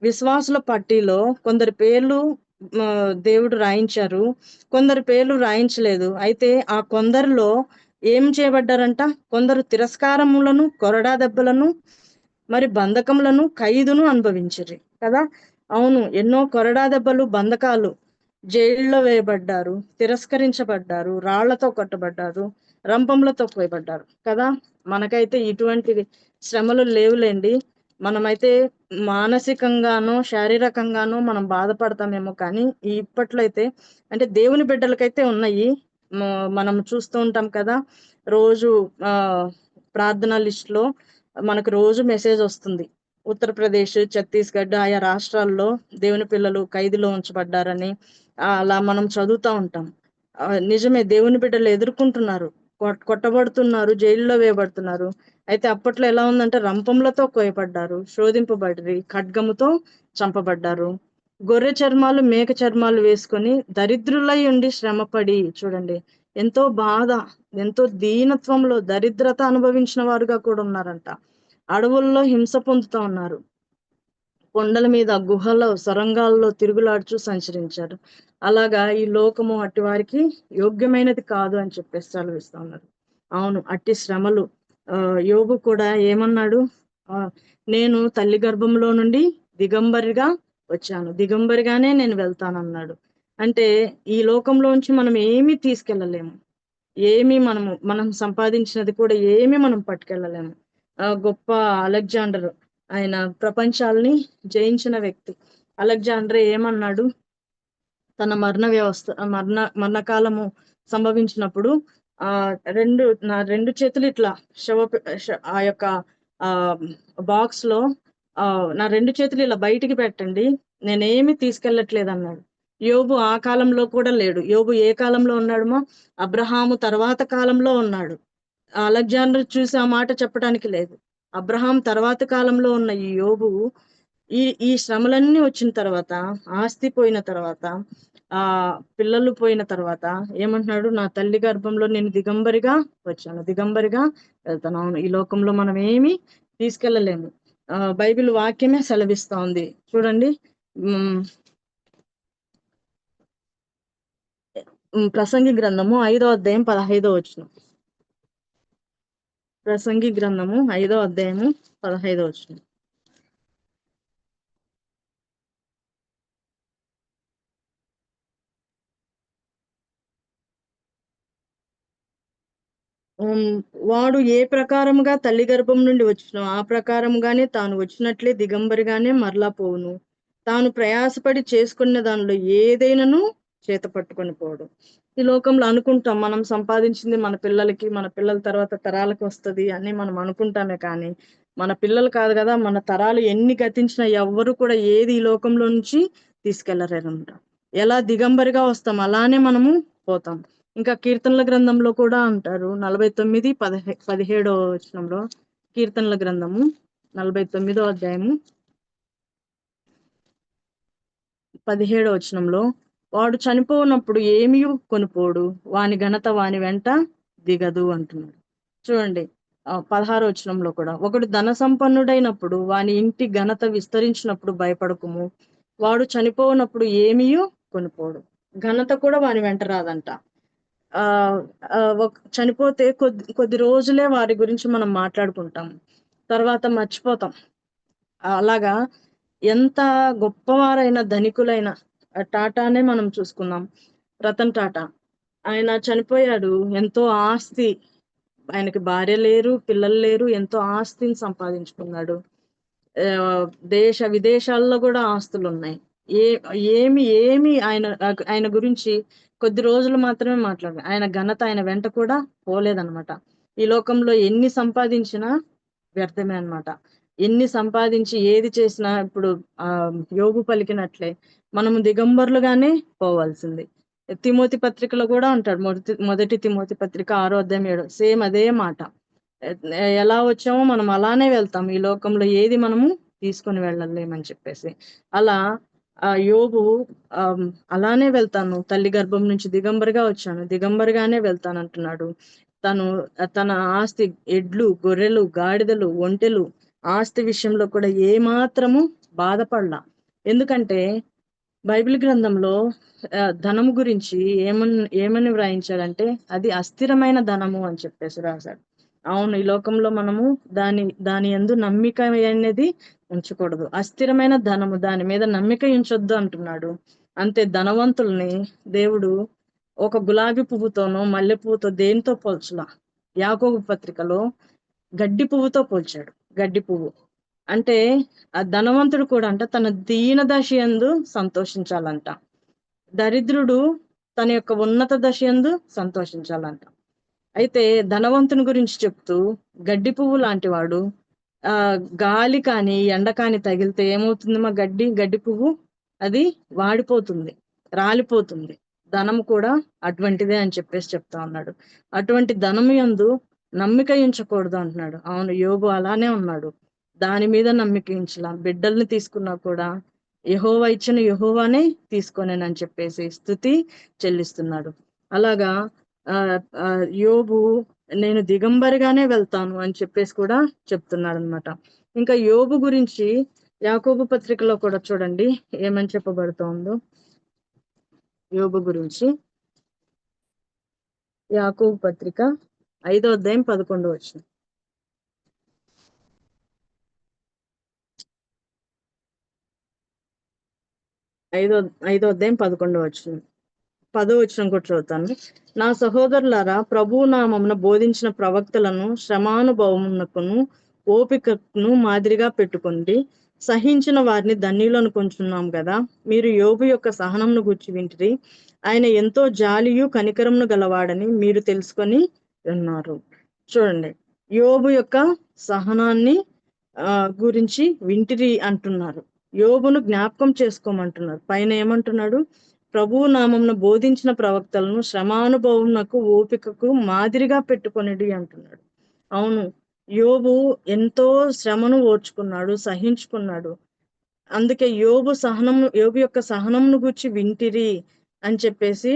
విశ్వాసుల పట్టీలో కొందరి పేర్లు దేవుడు రాయించారు, కొందరి పేర్లు రాయించలేదు. అయితే ఆ కొందరిలో ఏం చేయబడ్డారంట? కొందరు తిరస్కారములను, కొరడా దెబ్బలను, మరి బంధకములను, ఖైదును అనుభవించిరి కదా. అవును, ఎన్నో కొరడా దెబ్బలు, బంధకాలు, జైల్లో వేయబడ్డారు, తిరస్కరించబడ్డారు, రాళ్లతో కొట్టబడ్డారు, రంపంలతో పోయబడ్డారు కదా. మనకైతే ఇటువంటి శ్రమలు లేవులేండి. మనమైతే మానసికంగానో శారీరకంగానో మనం బాధపడతామేమో, కానీ ఇప్పట్లో అయితే అంటే దేవుని బిడ్డలకైతే ఉన్నాయి. మనం చూస్తూ ఉంటాం కదా, రోజు ప్రార్థనా లిస్ట్ లో మనకు రోజు మెసేజ్ వస్తుంది. ఉత్తరప్రదేశ్, ఛత్తీస్గఢ్ ఆయా రాష్ట్రాల్లో దేవుని పిల్లలు ఖైదులో ఉంచబడ్డారని అలా మనం చదువుతూ ఉంటాం. నిజమే, దేవుని బిడ్డలు ఎదుర్కొంటున్నారు, కొట్టబడుతున్నారు, జైల్లో వేయబడుతున్నారు. అయితే అప్పట్లో ఎలా ఉందంటే రంపంలతో కోయబడ్డారు, శోధింపబడి ఖడ్గముతో చంపబడ్డారు. గొర్రె చర్మాలు, మేక చర్మాలు వేసుకొని దరిద్రులై ఉండి శ్రమపడి, చూడండి ఎంతో బాధ, ఎంతో దీనత్వంలో దరిద్రత అనుభవించిన వారుగా కూడా ఉన్నారంట. అడవుల్లో హింస పొందుతూ ఉన్నారు, కొండల మీద, గుహల్లో, సొరంగాల్లో తిరుగులాడుచూ సంచరించారు. అలాగా ఈ లోకము అట్టి వారికి యోగ్యమైనది కాదు అని చెప్పేసి సెలవిస్తా ఉన్నారు. అవును, అట్టి శ్రమలు. యోబు కూడా ఏమన్నాడు? నేను తల్లి గర్భంలో నుండి దిగంబరిగా వచ్చాను, దిగంబరిగానే నేను వెళ్తానన్నాడు. అంటే ఈ లోకంలోంచి మనం ఏమీ తీసుకెళ్ళలేము, మనం సంపాదించినది కూడా ఏమీ మనం పట్టుకెళ్ళలేము. గొప్ప అలెగ్జాండర్, ఆయన ప్రపంచాలని జయించిన వ్యక్తి. అలెగ్జాండర్ ఏమన్నాడు? తన మరణకాలము సంభవించినప్పుడు నా రెండు చేతులు ఇట్లా ఆ యొక్క బాక్స్ లో నా రెండు చేతులు ఇలా బయటికి పెట్టండి, నేనేమి తీసుకెళ్ళట్లేదు అన్నాడు. యోబు ఆ కాలంలో కూడా లేడు. యోబు ఏ కాలంలో ఉన్నాడుమో? అబ్రహాము తర్వాత కాలంలో ఉన్నాడు. అలెగ్జాండర్ చూసి ఆ మాట చెప్పడానికి లేదు. అబ్రహాం తర్వాత కాలంలో ఉన్న ఈ యోబు ఈ శ్రమలన్నీ వచ్చిన తర్వాత, ఆస్తి పోయిన తర్వాత, పిల్లలు పోయిన తర్వాత ఏమంటున్నాడు? నా తల్లి గర్భంలో నేను దిగంబరిగా వచ్చాను, దిగంబరిగా వెళ్తాను. అవును, ఈ లోకంలో మనం ఏమి తీసుకెళ్ళలేము. బైబిల్ వాక్యమే సెలవిస్తా ఉంది. చూడండి, ప్రసంగి గ్రంథము 5వ అధ్యాయం 15వ వచనం. ప్రసంగి గ్రంథము 5వ అధ్యాయము 15వ వచనం. వాడు ఏ ప్రకారముగా తల్లి గర్భం నుండి వచ్చిన ఆ ప్రకారముగానే తాను వచ్చినట్లే దిగంబరిగానే మరలా పోవును. తాను ప్రయాసపడి చేసుకున్న దానిలో ఏదైనాను చేత పట్టుకొని పోవడం. ఈ లోకంలో అనుకుంటాం మనం సంపాదించింది మన పిల్లలకి, మన పిల్లల తర్వాత తరాలకు వస్తుంది అని మనం అనుకుంటామే, కానీ మన పిల్లలు కాదు కదా, మన తరాలు ఎన్ని గతించినా ఎవ్వరు కూడా ఏది ఈ లోకంలో నుంచి తీసుకెళ్లరేనంట. ఎలా దిగంబరిగా వస్తాం అలానే మనము పోతాం. ఇంకా కీర్తనల గ్రంథంలో కూడా అంటారు, 49:17 వచనంలో, కీర్తనల గ్రంథము 49వ అధ్యాయము 17 వచనంలో, వాడు చనిపోనప్పుడు ఏమీ కొనుపోడు, వాని ఘనత వాని వెంట దిగదు అంటున్నాడు. చూడండి, 16 వచనంలో కూడా, ఒకడు ధన సంపన్నుడైనప్పుడు వాని ఇంటి ఘనత విస్తరించినప్పుడు భయపడకుము, వాడు చనిపోనప్పుడు ఏమీ కొనుపోడు, ఘనత కూడా వాని వెంట రాదంట. చనిపోతే కొద్ది రోజులే వారి గురించి మనం మాట్లాడుకుంటాం, తర్వాత మర్చిపోతాం. అలాగా ఎంత గొప్పవారైన ధనికులైన టాటానే మనం చూసుకున్నాం. రతన్ టాటా, ఆయన చనిపోయాడు, ఎంతో ఆస్తి, ఆయనకి భార్య లేరు, పిల్లలు లేరు, ఎంతో ఆస్తిని సంపాదించుకున్నాడు. దేశ విదేశాల్లో కూడా ఆస్తులు ఉన్నాయి. ఏమి ఆయన గురించి కొద్ది రోజులు మాత్రమే మాట్లాడారు. ఆయన ఘనత ఆయన వెంట కూడా పోలేదన్నమాట. ఈ లోకంలో ఎన్ని సంపాదించినా వ్యర్థమే అన్నమాట. ఎన్ని సంపాదించి ఏది చేసినా, ఇప్పుడు యోబు పలికినట్లే, మనము దిగంబరులుగానే పోవాల్సింది. తిమోతి పత్రికలో కూడా అంటాడు, మొదటి తిమోతి పత్రిక 6వ అధ్యాయం 7 సేమ్ అదే మాట. ఎలా వచ్చామో మనం అలానే వెళ్తాం, ఈ లోకంలో ఏది మనము తీసుకొని వెళ్ళలేమని చెప్పేసి. అలా యోబు అలానే వెళ్తాను, తల్లి గర్భం నుంచి దిగంబరిగా వచ్చాను, దిగంబరిగానే వెళ్తాను అంటున్నాడు. తన ఆస్తి, ఎడ్లు, గొర్రెలు, గాడిదలు, ఒంటెలు, ఆస్తి విషయంలో కూడా ఏ మాత్రము బాధపడలా. ఎందుకంటే బైబిల్ గ్రంథంలో ధనము గురించి ఏమని వ్రాయించాడంటే అది అస్థిరమైన ధనము అని చెప్పేసి రాశాడు. అవును, ఈ లోకంలో మనము దాని యందు నమ్మిక అనేది ఉంచకూడదు. అస్థిరమైన ధనము, దాని మీద నమ్మిక ఉంచొద్దు అంటున్నాడు. అంతే, ధనవంతుల్ని దేవుడు ఒక గులాబీ పువ్వుతోనో మల్లె పువ్వుతో దేనితో పోల్చలా. యాకోబు పత్రికలో గడ్డి పువ్వుతో పోల్చాడు. గడ్డి పువ్వు అంటే ఆ ధనవంతుడు కూడా అంట తన దీన దశ యందు సంతోషించాలంట. దరిద్రుడు తన యొక్క ఉన్నత దశ యందు సంతోషించాలంట. అయితే ధనవంతుని గురించి చెప్తూ గడ్డి పువ్వు లాంటి వాడు గాలి కానీ ఎండ కానీ తగిలితే ఏమవుతుంది? మా గడ్డి పువ్వు అది వాడిపోతుంది, రాలిపోతుంది. ధనము కూడా అటువంటిదే అని చెప్పేసి చెప్తా ఉన్నాడు. అటువంటి ధనము యందు నమ్మిక ఉంచకూడదు అంటున్నాడు. అవును, యోబు అలానే ఉన్నాడు. దాని మీద నమ్మిక ఉంచలా. బిడ్డల్ని తీసుకున్నా కూడా యెహోవా ఇచ్చిన యెహోవానే తీసుకోనేనని చెప్పేసి స్తుతి చెల్లిస్తున్నాడు. అలాగా యోబు నేను దిగంబరిగానే వెళ్తాను అని చెప్పేసి కూడా చెప్తున్నాడు అనమాట. ఇంకా యోబు గురించి యాకోబు పత్రికలో కూడా చూడండి ఏమని చెప్పబడుతోందో. యోబు గురించి యాకోబు పత్రిక 5వ అధ్యాయం 11వ వచనం. 5వ అధ్యాయం 11వ వచనం, 10వ వచనం కూడా చదువుతాను. నా సహోదరులారా, ప్రభువు నామమున బోధించిన ప్రవక్తలను శ్రమానుభవమునకును ఓపికను మాదిరిగా పెట్టుకోండి. సహించిన వారిని ధన్యులను కొంచున్నాం కదా. మీరు యోబు యొక్క సహనంను గురించి వింటిరి. ఆయన ఎంతో జాలియు కనికరమును గలవాడని మీరు తెలుసుకొని ఉన్నారు. చూడండి, యోబు యొక్క సహనాన్ని గురించి వింటిరి అంటున్నారు. యోబును జ్ఞాపకం చేసుకోమంటున్నారు. పైన ఏమంటున్నాడు? ప్రభువు నామమున బోధించిన ప్రవక్తలను శ్రమానుభవమునకు ఓపికకు మాదిరిగా పెట్టుకొనిడి అంటున్నాడు. అవును, యోబు ఎంతో శ్రమను ఓర్చుకున్నాడు, సహించుకున్నాడు. అందుకే యోబు యొక్క సహనంను గురించి వింటిరి అని చెప్పేసి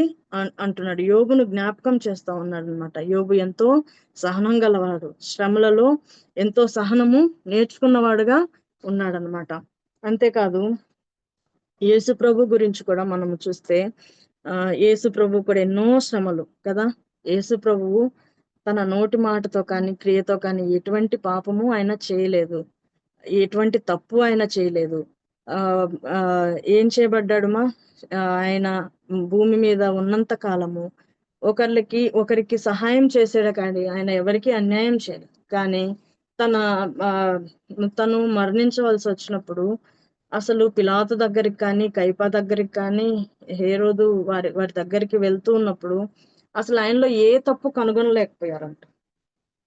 అంటున్నాడు. యోబును జ్ఞాపకం చేస్తా ఉన్నాడు అనమాట. యోబు ఎంతో సహనం గలవాడు, శ్రమలలో ఎంతో సహనము నేర్చుకున్నవాడుగా ఉన్నాడనమాట. అంతేకాదు యేసు ప్రభు గురించి కూడా మనము చూస్తే యేసు ప్రభు కూడా ఎన్నో శ్రమలు కదా. యేసు ప్రభువు తన నోటి మాటతో కానీ క్రియతో కానీ ఎటువంటి పాపము ఆయన చేయలేదు, ఎటువంటి తప్పు ఆయన చేయలేదు. ఏం చేయబడ్డాడు ఆయన భూమి మీద ఉన్నంత కాలము ఒకరికి సహాయం చేసాడు, కానీ ఆయన ఎవరికి అన్యాయం చేయలేదు. కానీ తను మరణించవలసి వచ్చినప్పుడు అసలు పిలాతు దగ్గరికి కానీ కైపా దగ్గరికి కానీ హేరోదు వారి దగ్గరికి వెళ్తూ ఉన్నప్పుడు అసలు ఆయనలో ఏ తప్పు కనుగొనలేకపోయారంట.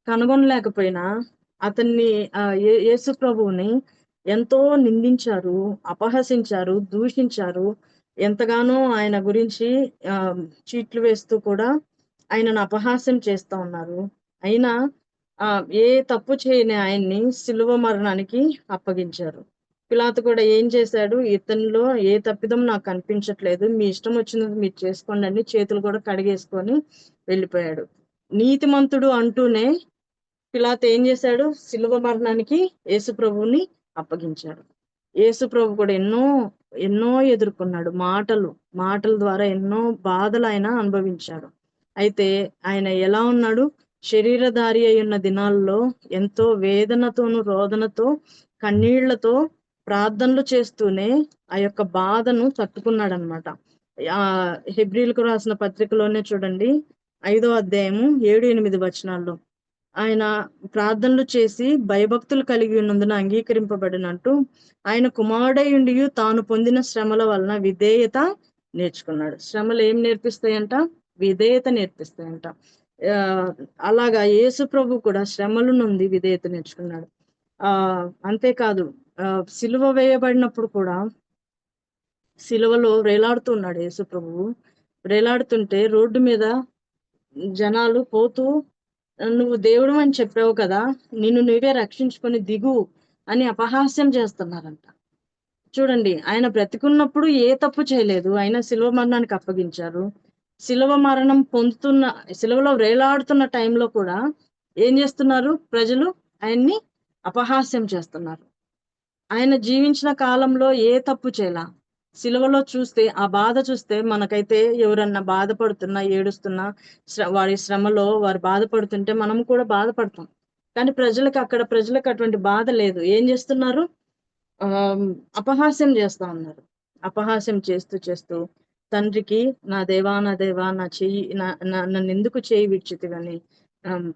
కనుగొనలేకపోయినా అతన్ని యేసు ప్రభువుని ఎంతో నిందించారు, అపహసించారు, దూషించారు. ఎంతగానో ఆయన గురించి చీట్లు వేస్తూ కూడా ఆయనను అపహాస్యం చేస్తా ఉన్నారు. అయినా ఏ తప్పు చేయని ఆయన్ని సిలువ మరణానికి అప్పగించారు. పిలాతు కూడా ఏం చేశాడు? ఇతనిలో ఏ తప్పిదం నాకు కనిపించట్లేదు, మీ ఇష్టం వచ్చినది మీరు చేసుకోండి అని చేతులు కూడా కడిగేసుకొని వెళ్ళిపోయాడు. నీతిమంతుడు అంటూనే పిలాతు ఏం చేశాడు? సిలువ మరణానికి యేసు ప్రభువుని అప్పగించాడు. యేసు ప్రభు కూడా ఎన్నో ఎదుర్కొన్నాడు. మాటల ద్వారా ఎన్నో బాధలు ఆయన అనుభవించాడు. అయితే ఆయన ఎలా ఉన్నాడు? శరీరధారి అయి ఉన్న దినాల్లో ఎంతో వేదనతోను రోదనతో కన్నీళ్లతో ప్రార్థనలు చేస్తూనే ఆ యొక్క బాధను తట్టుకున్నాడు అనమాట. హెబ్రీలకు రాసిన పత్రికలోనే చూడండి 5వ అధ్యాయము 7-8 వచనాల్లో ఆయన ప్రార్థనలు చేసి భయభక్తులు కలిగి ఉన్నందున అంగీకరింపబడినట్టు ఆయన కుమారుడై ఉండి తాను పొందిన శ్రమల వలన విధేయత నేర్చుకున్నాడు. శ్రమలు ఏం నేర్పిస్తాయంట? విధేయత నేర్పిస్తాయంట. అలాగా యేసు ప్రభు కూడా శ్రమల నుండి విధేయత నేర్చుకున్నాడు. అంతేకాదు సిలువ వేయబడినప్పుడు కూడా సిలువలో వేలాడుతున్నాడు యేసు ప్రభువు. వేలాడుతుంటే రోడ్డు మీద జనాలు పోతూ, నువ్వు దేవుడు అని చెప్పావు కదా, నిన్ను నువ్వే రక్షించుకొని దిగు అని అపహాస్యం చేస్తున్నారంట. చూడండి, ఆయన బ్రతికున్నప్పుడు ఏ తప్పు చేయలేదు, ఆయన శిలువ మరణానికి అప్పగించారు. శిలువ మరణం పొందుతున్న, శిలువలో వేలాడుతున్న టైంలో కూడా ఏం చేస్తున్నారు ప్రజలు? ఆయన్ని అపహాస్యం చేస్తున్నారు. ఆయన జీవించిన కాలంలో ఏ తప్పు చేయలా. సిలువలో చూస్తే, ఆ బాధ చూస్తే, మనకైతే ఎవరన్నా బాధపడుతున్నా, ఏడుస్తున్నా, వారి శ్రమలో వారు బాధపడుతుంటే మనం కూడా బాధపడతాం. కానీ ప్రజలకు అటువంటి బాధ లేదు. ఏం చేస్తున్నారు? ఆ అపహాస్యం చేస్తా ఉన్నారు. అపహాస్యం చేస్తూ చేస్తూ తండ్రికి, నా దేవా నా చెయ్యి, నన్ను ఎందుకు చేయి విడిచితివని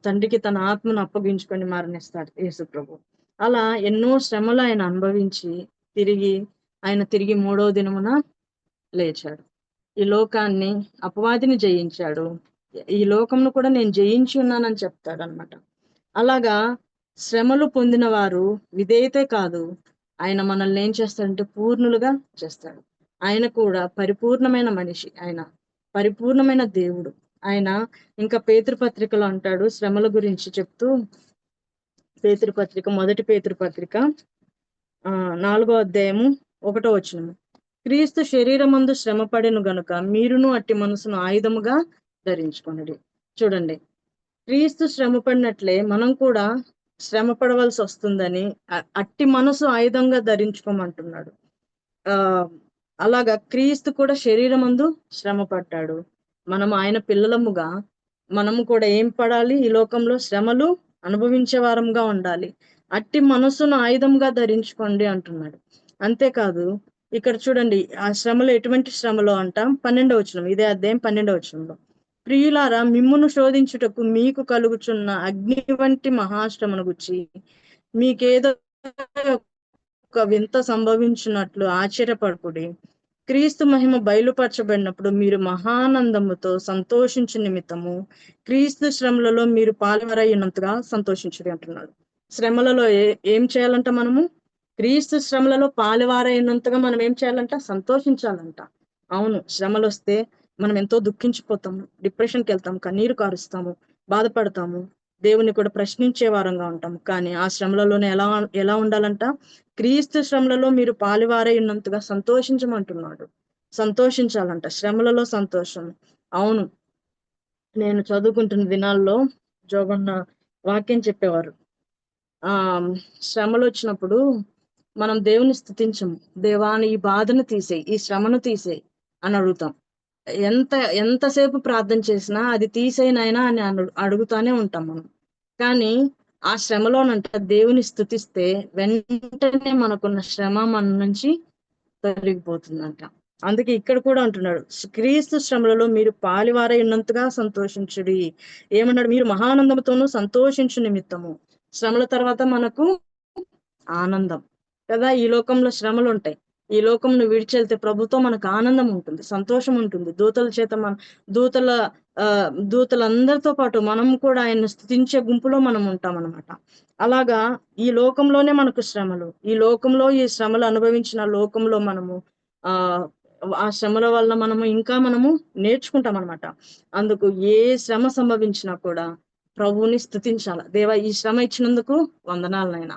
తండ్రికి తన ఆత్మను అప్పగించుకొని మరణిస్తాడు యేసు ప్రభు. అలా ఎన్నో శ్రమలు ఆయన అనుభవించి తిరిగి 3వ దినమున లేచాడు. ఈ లోకాన్ని, అపవాదిని జయించాడు. ఈ లోకంను కూడా నేను జయించి ఉన్నానని చెప్తాడు అనమాట. అలాగా శ్రమలు పొందిన వారు విధేయతే కాదు, ఆయన మనల్ని ఏం చేస్తాడంటే పూర్ణులుగా చేస్తాడు. ఆయన కూడా పరిపూర్ణమైన మనిషి, ఆయన పరిపూర్ణమైన దేవుడు. ఆయన ఇంకా పేతురుపత్రికలో అంటాడు శ్రమల గురించి చెప్తూ, మొదటి పేతురుపత్రిక 4వ అధ్యాయము 1వ వచనము, క్రీస్తు శరీరమందు శ్రమ పడెను గనుక మీరును అట్టి మనసును ఆయుధముగా ధరించుకొనుడి. చూడండి, క్రీస్తు శ్రమ పడినట్లే మనం కూడా శ్రమ పడవలసి వస్తుందని అట్టి మనసు ఆయుధంగా ధరించుకోమంటున్నాడు. అలాగా క్రీస్తు కూడా శరీరమందు శ్రమ పడ్డాడు. మనం ఆయన పిల్లలముగా మనము కూడా ఏం పడాలి? ఈ లోకంలో శ్రమలు అనుభవించే వారంగా ఉండాలి. అట్టి మనసును ఆయుధంగా ధరించుకోండి అంటున్నాడు. అంతేకాదు, ఇక్కడ చూడండి, ఆ శ్రమలు ఎటువంటి శ్రమలో అంట 12వ వచనం, ఇదే అధ్యాయం 12వ వచనంలో, ప్రియులారా మిమ్మును శోధించుటకు మీకు కలుగుచున్న అగ్ని వంటి మహాశ్రమను గుచ్చి మీకేదో ఒక వింత సంభవించినట్లు ఆశ్చర్యపడుకుడి. క్రీస్తు మహిమ బయలుపరచబడినప్పుడు మీరు మహానందముతో సంతోషించు నిమిత్తము క్రీస్తు శ్రమలలో మీరు పాల్గొనైనంతగా సంతోషించుడి అంటున్నాడు. శ్రమలలో ఏం చేయాలంట? మనము క్రీస్తు శ్రమలలో పాలువారైనంతగా మనం ఏం చేయాలంట? సంతోషించాలంట. అవును, శ్రమలు వస్తే మనం ఎంతో దుఃఖించిపోతాము, డిప్రెషన్కి వెళ్తాము, కన్నీరు కారుస్తాము, బాధపడతాము, దేవుని కూడా ప్రశ్నించే వారంగా ఉంటాము. కానీ ఆ శ్రమలలోనే ఎలా ఉండాలంట? క్రీస్తు శ్రమలలో మీరు పాలువారై ఉన్నంతగా సంతోషించమంటున్నాడు. సంతోషించాలంట, శ్రమలలో సంతోషం. అవును, నేను చదువుకుంటున్న దినాల్లో జోగన్న వాక్యం చెప్పేవారు, శ్రమలు వచ్చినప్పుడు మనం దేవుని స్తుతించము, దేవాని ఈ బాధను తీసేయి, ఈ శ్రమను తీసేయి అని అడుగుతాం. ఎంతసేపు ప్రార్థన చేసినా అది తీసేయనైనా అని అడుగుతానే ఉంటాం మనం. కానీ ఆ శ్రమలోనంట దేవుని స్తుతిస్తే వెంటనే మనకున్న శ్రమ మన నుంచి తొలగిపోతుందంట. అందుకే ఇక్కడ కూడా అంటున్నాడు, క్రీస్తు శ్రమలలో మీరు పాలివారై ఉన్నంతగా సంతోషించుడి. ఏమన్నాడు? మీరు మహానందంతోనూ సంతోషించు నిమిత్తము. శ్రమల తర్వాత మనకు ఆనందం కదా. ఈ లోకంలో శ్రమలు ఉంటాయి, ఈ లోకంను విడిచెళ్తే ప్రభుత్వం మనకు ఆనందం ఉంటుంది, సంతోషం ఉంటుంది. దూతల చేత దూతలందరితో పాటు మనం కూడా ఆయన స్తుతించే గుంపులో మనం ఉంటాం అనమాట. అలాగా ఈ లోకంలోనే మనకు శ్రమలు, ఈ శ్రమలు అనుభవించిన లోకంలో మనము ఆ శ్రమల వల్ల మనము నేర్చుకుంటాం అనమాట. అందుకు ఏ శ్రమ సంభవించినా కూడా ప్రభువుని స్తుతించాల. దేవా, ఈ శ్రమ ఇచ్చినందుకు వందనాలనైనా,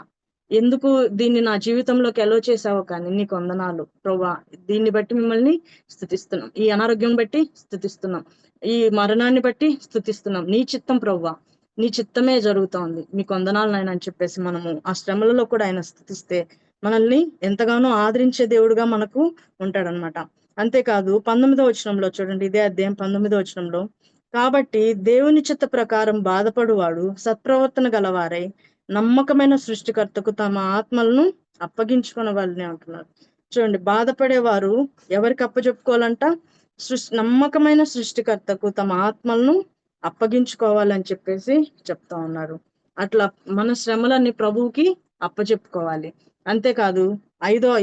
ఎందుకు దీన్ని నా జీవితంలోకి ఎలో చేసావో కానీ నీకు వందనాలు ప్రభువా. దీన్ని బట్టి మిమ్మల్ని స్తుతిస్తున్నాం, ఈ అనారోగ్యం బట్టి స్తుతిస్తున్నాం, ఈ మరణాన్ని బట్టి స్తుతిస్తున్నాం. నీ చిత్తం ప్రభువా, నీ చిత్తమే జరుగుతోంది, మీకు వందనాలు నాయన అని చెప్పేసి మనము ఆ శ్రమలలో కూడా ఆయన స్తుతిస్తే మనల్ని ఎంతగానో ఆదరించే దేవుడుగా మనకు ఉంటాడనమాట. అంతేకాదు 19వ వచనంలో చూడండి, ఇదే అధ్యాయం 19వ వచనంలో, కాబట్టి దేవుని చిత్త ప్రకారం బాధపడువాడు సత్ప్రవర్తన గలవారై నమ్మకమైన సృష్టికర్తకు తమ ఆత్మలను అప్పగించుకునవాలని అంటున్నారు. చూడండి, బాధపడేవారు ఎవరికి అప్పచెప్పుకోవాలంట? నమ్మకమైన సృష్టికర్తకు తమ ఆత్మలను అప్పగించుకోవాలని చెప్పేసి చెప్తా ఉన్నారు. అట్లా మన శ్రమలన్నీ ప్రభువుకి అప్పచెప్పుకోవాలి. అంతేకాదు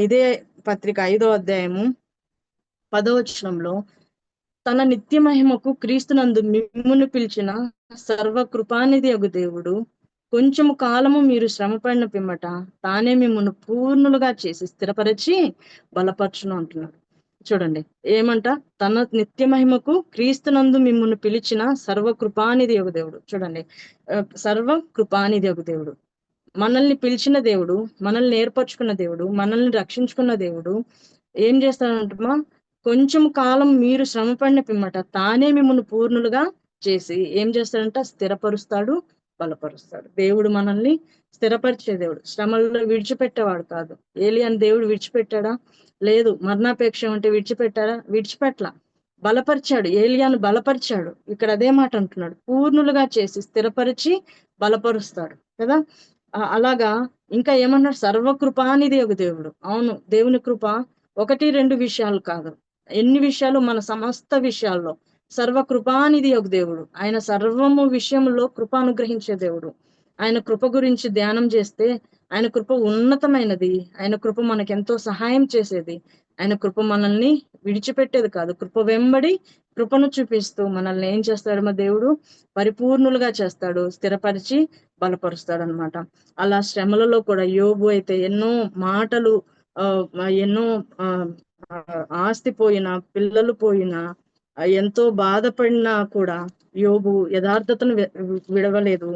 ఇదే పత్రిక 5వ అధ్యాయము 10వ వచనంలో, తన నిత్య మహిమకు క్రీస్తునందు మిమ్మును పిలిచిన సర్వకృపానిధి యగు దేవుడు కొంచెము కాలము మీరు శ్రమపడిన పిమ్మట తానే మిమ్మల్ని పూర్ణులుగా చేసి స్థిరపరిచి బలపరచును అంటున్నాడు. చూడండి ఏమంట, తన నిత్య మహిమకు క్రీస్తునందు మిమ్మల్ని పిలిచిన సర్వ కృపానిధి యొక్క దేవుడు. చూడండి, సర్వ కృపానిధి యొక్క దేవుడు, మనల్ని పిలిచిన దేవుడు, మనల్ని ఏర్పరచుకున్న దేవుడు, మనల్ని రక్షించుకున్న దేవుడు ఏం చేస్తాడంటమా, కొంచెం కాలం మీరు శ్రమ పడిన పిమ్మట తానే మిమ్మల్ని పూర్ణులుగా చేసి ఏం చేస్తాడంట, స్థిరపరుస్తాడు, బలపరుస్తాడు. దేవుడు మనల్ని స్థిరపరిచే దేవుడు, శ్రమల్లో విడిచిపెట్టేవాడు కాదు. ఏలియాని దేవుడు విడిచిపెట్టాడా? లేదు. మరణాపేక్ష ఉంటే విడిచిపెట్టారా? విడిచిపెట్టలా. బలపరిచాడు, ఏలియాను బలపరిచాడు. ఇక్కడ అదే మాట అంటున్నాడు, పూర్ణులుగా చేసి స్థిరపరిచి బలపరుస్తాడు కదా. అలాగా ఇంకా ఏమన్నాడు, సర్వకృపానిధి ఒక దేవుడు. అవును, దేవుని కృప 1-2 విషయాలు కాదు, ఎన్ని విషయాలు, మన సమస్త విషయాల్లో సర్వకృపానిధి ఒక దేవుడు. ఆయన సర్వము విషయంలో కృప అనుగ్రహించే దేవుడు. ఆయన కృప గురించి ధ్యానం చేస్తే ఆయన కృప ఉన్నతమైనది, ఆయన కృప మనకెంతో సహాయం చేసేది, ఆయన కృప మనల్ని విడిచిపెట్టేది కాదు. కృప వెంబడి కృపను చూపిస్తూ మనల్ని ఏం చేస్తాడు మా దేవుడు, పరిపూర్ణులుగా చేస్తాడు, స్థిరపరిచి బలపరుస్తాడు అనమాట. అలా శ్రమలలో కూడా యోబు అయితే ఎన్నో మాటలు, ఎన్నో ఆస్తి పోయినా, పిల్లలు పోయినా, ఎంతో బాధపడినా కూడా యోబు యథార్థతను విడవలేదు.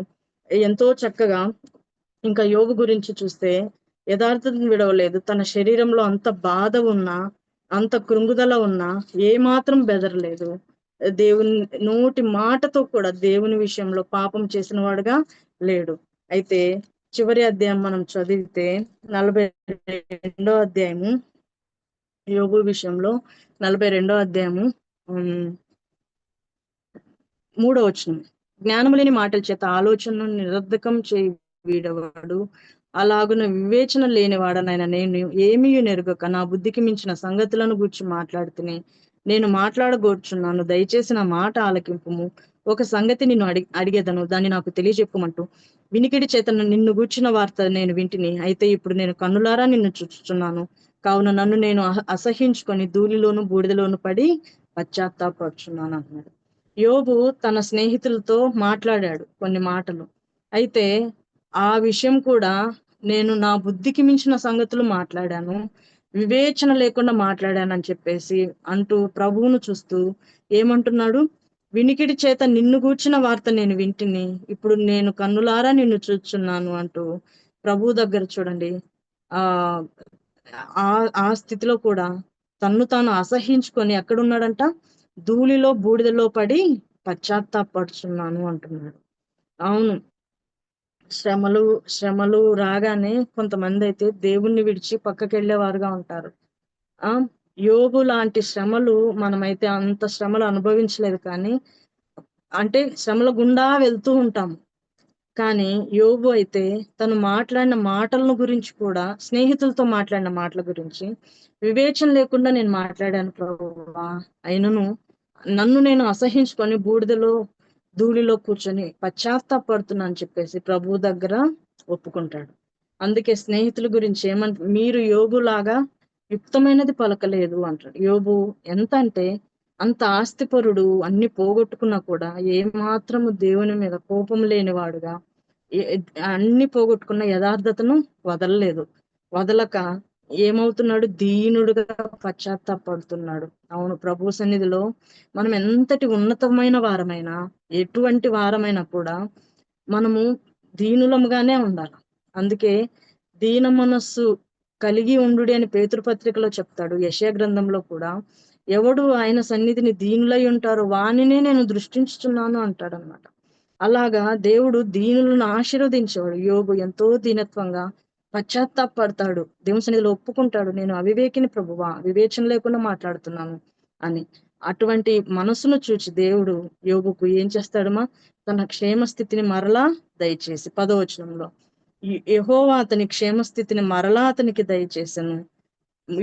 ఎంతో చక్కగా, ఇంకా యోబు గురించి చూస్తే యథార్థతను విడవలేదు. తన శరీరంలో అంత బాధ ఉన్నా, అంత కృంగుదల ఉన్నా ఏమాత్రం బెదరలేదు. దేవుని నోటి మాటతో కూడా దేవుని విషయంలో పాపం చేసిన వాడుగా లేడు. అయితే చివరి అధ్యాయం మనం చదివితే 42వ అధ్యాయము, యోబు విషయంలో 42వ అధ్యాయము 3వ వచనం, జ్ఞానము లేని మాటల చేత ఆలోచనను నిరర్ధకం చేయి వీడవాడు, అలాగున వివేచన లేనివాడనైనా నేను ఏమీ నెరుగక నా బుద్ధికి మించిన సంగతులను గూర్చి మాట్లాడుతూనే నేను మాట్లాడగోర్చున్నాను, దయచేసి నా మాట ఆలకింపుము. ఒక సంగతి నిన్ను అడిగేదను, దాన్ని నాకు తెలియజెప్పమంటూ. వినికిడి చేత నిన్ను గూర్చిన వార్త నేను వింటిని, అయితే ఇప్పుడు నేను కన్నులారా నిన్ను చూచుచున్నాను. కావున నన్ను నేను అసహించుకొని ధూళిలోను బూడిదలోను పడి పశ్చాత్తాపడుచున్నాను అన్నాడు. యోబు తన స్నేహితులతో మాట్లాడాడు కొన్ని మాటలు, అయితే ఆ విషయం కూడా, నేను నా బుద్ధికి మించిన సంగతులు మాట్లాడాను, వివేచన లేకుండా మాట్లాడాను అని చెప్పేసి అంటూ ప్రభువును చూస్తూ ఏమంటున్నాడు, వినికిడి చేత నిన్ను గూర్చిన వార్త నేను వింటిని, ఇప్పుడు నేను కన్నులారా నిన్ను చూచున్నాను అంటూ ప్రభు దగ్గర చూడండి, ఆ స్థితిలో కూడా తన్ను తాను అసహించుకొని ఎక్కడున్నాడంట, ధూళిలో బూడిదలో పడి పశ్చాత్తాపడుచున్నాను అంటున్నాడు. అవును, శ్రమలు రాగానే కొంతమంది అయితే దేవుణ్ణి విడిచి పక్కకెళ్ళేవారుగా ఉంటారు. యోబు లాంటి శ్రమలు మనమైతే అంత శ్రమలు అనుభవించలేదు, కానీ అంటే శ్రమల గుండా వెళ్తూ ఉంటాము. కానీ యోబు అయితే తను మాట్లాడిన మాటలను గురించి కూడా, స్నేహితులతో మాట్లాడిన మాటల గురించి వివేచన లేకుండా నేను మాట్లాడాను ప్రభువా, అయినను నన్ను నేను అసహించుకొని బూడిదలో ధూళిలో కూర్చొని పశ్చాత్తాపడుతున్నా అని చెప్పేసి ప్రభు దగ్గర ఒప్పుకుంటాడు. అందుకే స్నేహితుల గురించి మీరు యోబులాగా యుక్తమైనది పలకలేదు అంటాడు. యోబు ఎంత అంటే అంత ఆస్తిపరుడు, అన్ని పోగొట్టుకున్నా కూడా ఏమాత్రము దేవుని మీద కోపం లేనివాడుగా, అన్ని పోగొట్టుకున్న యథార్థతను వదలలేదు. వదలక ఏమవుతున్నాడు, దీనుడుగా పశ్చాత్తాపడుతున్నాడు. అవును, ప్రభు సన్నిధిలో మనం ఎంతటి ఉన్నతమైన వారమైనా, ఎటువంటి వారమైనా కూడా మనము దీనులముగానే ఉండాలి. అందుకే దీన మనస్సు కలిగి ఉండు అని పేతురుపత్రికలో చెప్తాడు. యెషయా గ్రంథంలో కూడా, ఎవడు ఆయన సన్నిధిని దీనులై ఉంటారో వానినే నేను దృష్టించుచున్నాను అంటాడు అన్నమాట. అలాగా దేవుడు దీనులను ఆశీర్వదించేవాడు. యోబు ఎంతో దీనత్వంగా పశ్చాత్తాపడతాడు, దేవుని సన్నిధిలో ఒప్పుకుంటాడు, నేను అవివేకిని ప్రభువా, వివేచన లేకుండా మాట్లాడుతున్నాను అని. అటువంటి మనసును చూచి దేవుడు యోబుకు ఏం చేస్తాడమా, తన క్షేమస్థితిని మరలా దయచేసి 10వ వచనంలో, యెహోవా అతని క్షేమస్థితిని మరలా అతనికి దయచేసెను,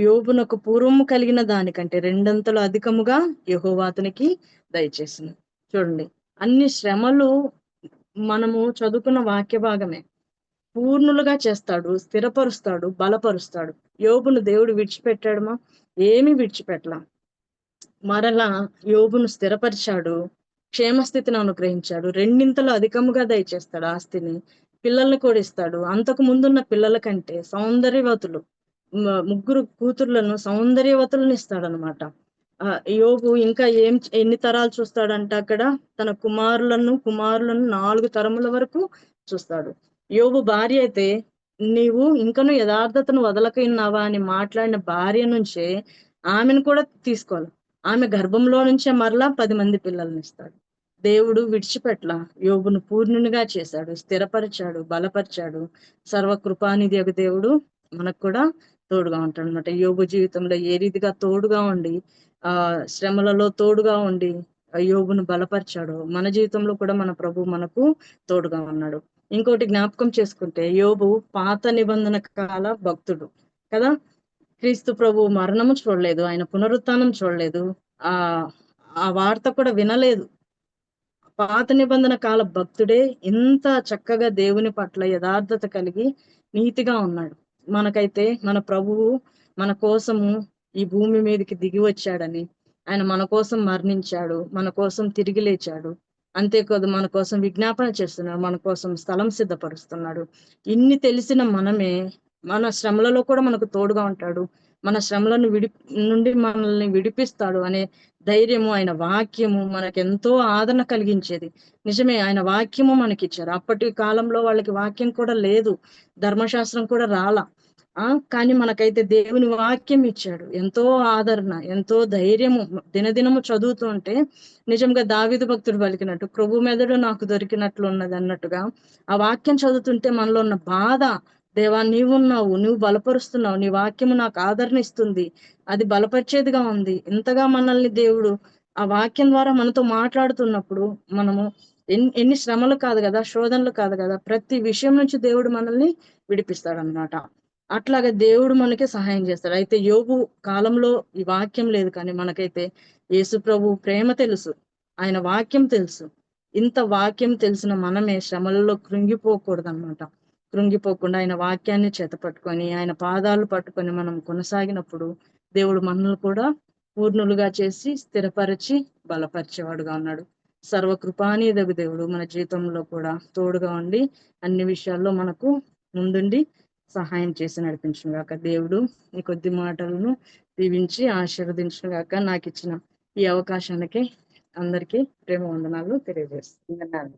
యోబునకు పూర్వము కలిగిన దానికంటే 2 అధికముగా యెహోవా అతనికి దయచేసెను. చూడండి, అన్ని శ్రమలు మనము చదువుకున్న వాక్య భాగమే. పూర్ణులుగా చేస్తాడు, స్థిరపరుస్తాడు, బలపరుస్తాడు. యోబును దేవుడు విడిచిపెట్టాడుమా? ఏమీ విడిచిపెట్టలా. మరలా యోబును స్థిరపరిచాడు, క్షేమస్థితిని అనుగ్రహించాడు, 2 అధికముగా దయచేస్తాడు ఆస్తిని, పిల్లల్ని కూడా ఇస్తాడు. అంతకు ముందున్న పిల్లల కంటే సౌందర్యవతులు, ముగ్గురు కూతుర్లను సౌందర్యవతులను ఇస్తాడనమాట. యోబు ఇంకా ఎన్ని తరాలు చూస్తాడంటే అక్కడ తన కుమారులను 4 తరముల వరకు చూస్తాడు. యోబు భార్య అయితే నీవు ఇంకను యథార్థతను వదలకయున్నావా అని మాట్లాడిన భార్య నుంచే ఆమెను కూడా తీసుకోవాలి. ఆమె గర్భంలో నుంచే మరలా 10 మంది పిల్లల్ని ఇస్తాడు. దేవుడు విడిచిపెట్ల యోబును పూర్ణునిగా చేశాడు, స్థిరపరిచాడు, బలపరిచాడు. సర్వకృపానిధి దేవుడు మనకు కూడా తోడుగా ఉంటాడు అనమాట. యోబు జీవితంలో ఏ రీతిగా తోడుగా ఉండి శ్రమలలో తోడుగా ఉండి యోబును బలపరిచాడు, మన జీవితంలో కూడా మన ప్రభు మనకు తోడుగా ఉన్నాడు. ఇంకోటి జ్ఞాపకం చేసుకుంటే యోబు పాత నిబంధన కాల భక్తుడు కదా. క్రీస్తు ప్రభు మరణము చూడలేదు, ఆయన పునరుత్థానం చూడలేదు, ఆ ఆ వార్త కూడా వినలేదు. పాత నిబంధన కాల భక్తుడే ఇంత చక్కగా దేవుని పట్ల యథార్థత కలిగి నీతిగా ఉన్నాడు. మనకైతే మన ప్రభువు మన కోసము ఈ భూమి మీదకి దిగి వచ్చాడని, ఆయన మన కోసం మరణించాడు, మన కోసం తిరిగి లేచాడు. అంతేకాదు మన కోసం విజ్ఞాపన చేస్తున్నాడు, మన కోసం స్థలం సిద్ధపరుస్తున్నాడు. ఇన్ని తెలిసిన మనమే మన శ్రమలలో కూడా మనకు తోడుగా ఉంటాడు, మన శ్రమలను నుండి మనల్ని విడిపిస్తాడు అనే ధైర్యము, ఆయన వాక్యము మనకెంతో ఆదరణ కలిగించేది. నిజమే, ఆయన వాక్యము మనకిచ్చారు. అప్పటి కాలంలో వాళ్ళకి వాక్యం కూడా లేదు, ధర్మశాస్త్రం కూడా రాలా. కానీ మనకైతే దేవుని వాక్యం ఇచ్చాడు. ఎంతో ఆదరణ, ఎంతో ధైర్యము. దినదినము చదువుతూ ఉంటే నిజంగా దావీదు భక్తుడు పలికినట్టు ప్రభు మెదడు నాకు దొరికినట్లు ఉన్నది అన్నట్టుగా ఆ వాక్యం చదువుతుంటే మనలో ఉన్న బాధ, దేవా నీవున్నావు, నువ్వు బలపరుస్తున్నావు, నీ వాక్యము నాకు ఆదరణ ఇస్తుంది, అది బలపరిచేదిగా ఉంది. ఇంతగా మనల్ని దేవుడు ఆ వాక్యం ద్వారా మనతో మాట్లాడుతున్నప్పుడు మనము ఎన్ని శ్రమలు కాదు కదా, శోధనలు కాదు కదా, ప్రతి విషయం నుంచి దేవుడు మనల్ని విడిపిస్తాడు అన్నమాట. అట్లాగా దేవుడు మనకి సహాయం చేస్తాడు. అయితే యోబు కాలంలో ఈ వాక్యం లేదు, కానీ మనకైతే యేసు ప్రభు ప్రేమ తెలుసు, ఆయన వాక్యం తెలుసు. ఇంత వాక్యం తెలిసిన మనమే శ్రమలలో కృంగిపోకూడదన్నమాట. కృంగిపోకుండా ఆయన వాక్యాన్ని చేతపట్టుకొని ఆయన పాదాలు పట్టుకొని మనం కొనసాగినప్పుడు దేవుడు మనల్ని కూడా పూర్ణులుగా చేసి స్థిరపరిచి బలపరిచేవాడుగా ఉన్నాడు. సర్వకృపానిధి దేవుడు మన జీవితంలో కూడా తోడుగా ఉండి అన్ని విషయాల్లో మనకు ముందుండి సహాయం చేసి నడిపించును గాక. దేవుడు ఈ కొద్ది మాటలను దీవించి ఆశీర్వదించును గాక. నాకు ఇచ్చిన ఈ అవకాశానికి అందరికీ ప్రేమ వందనాలు తెలియజేస్తున్నాను.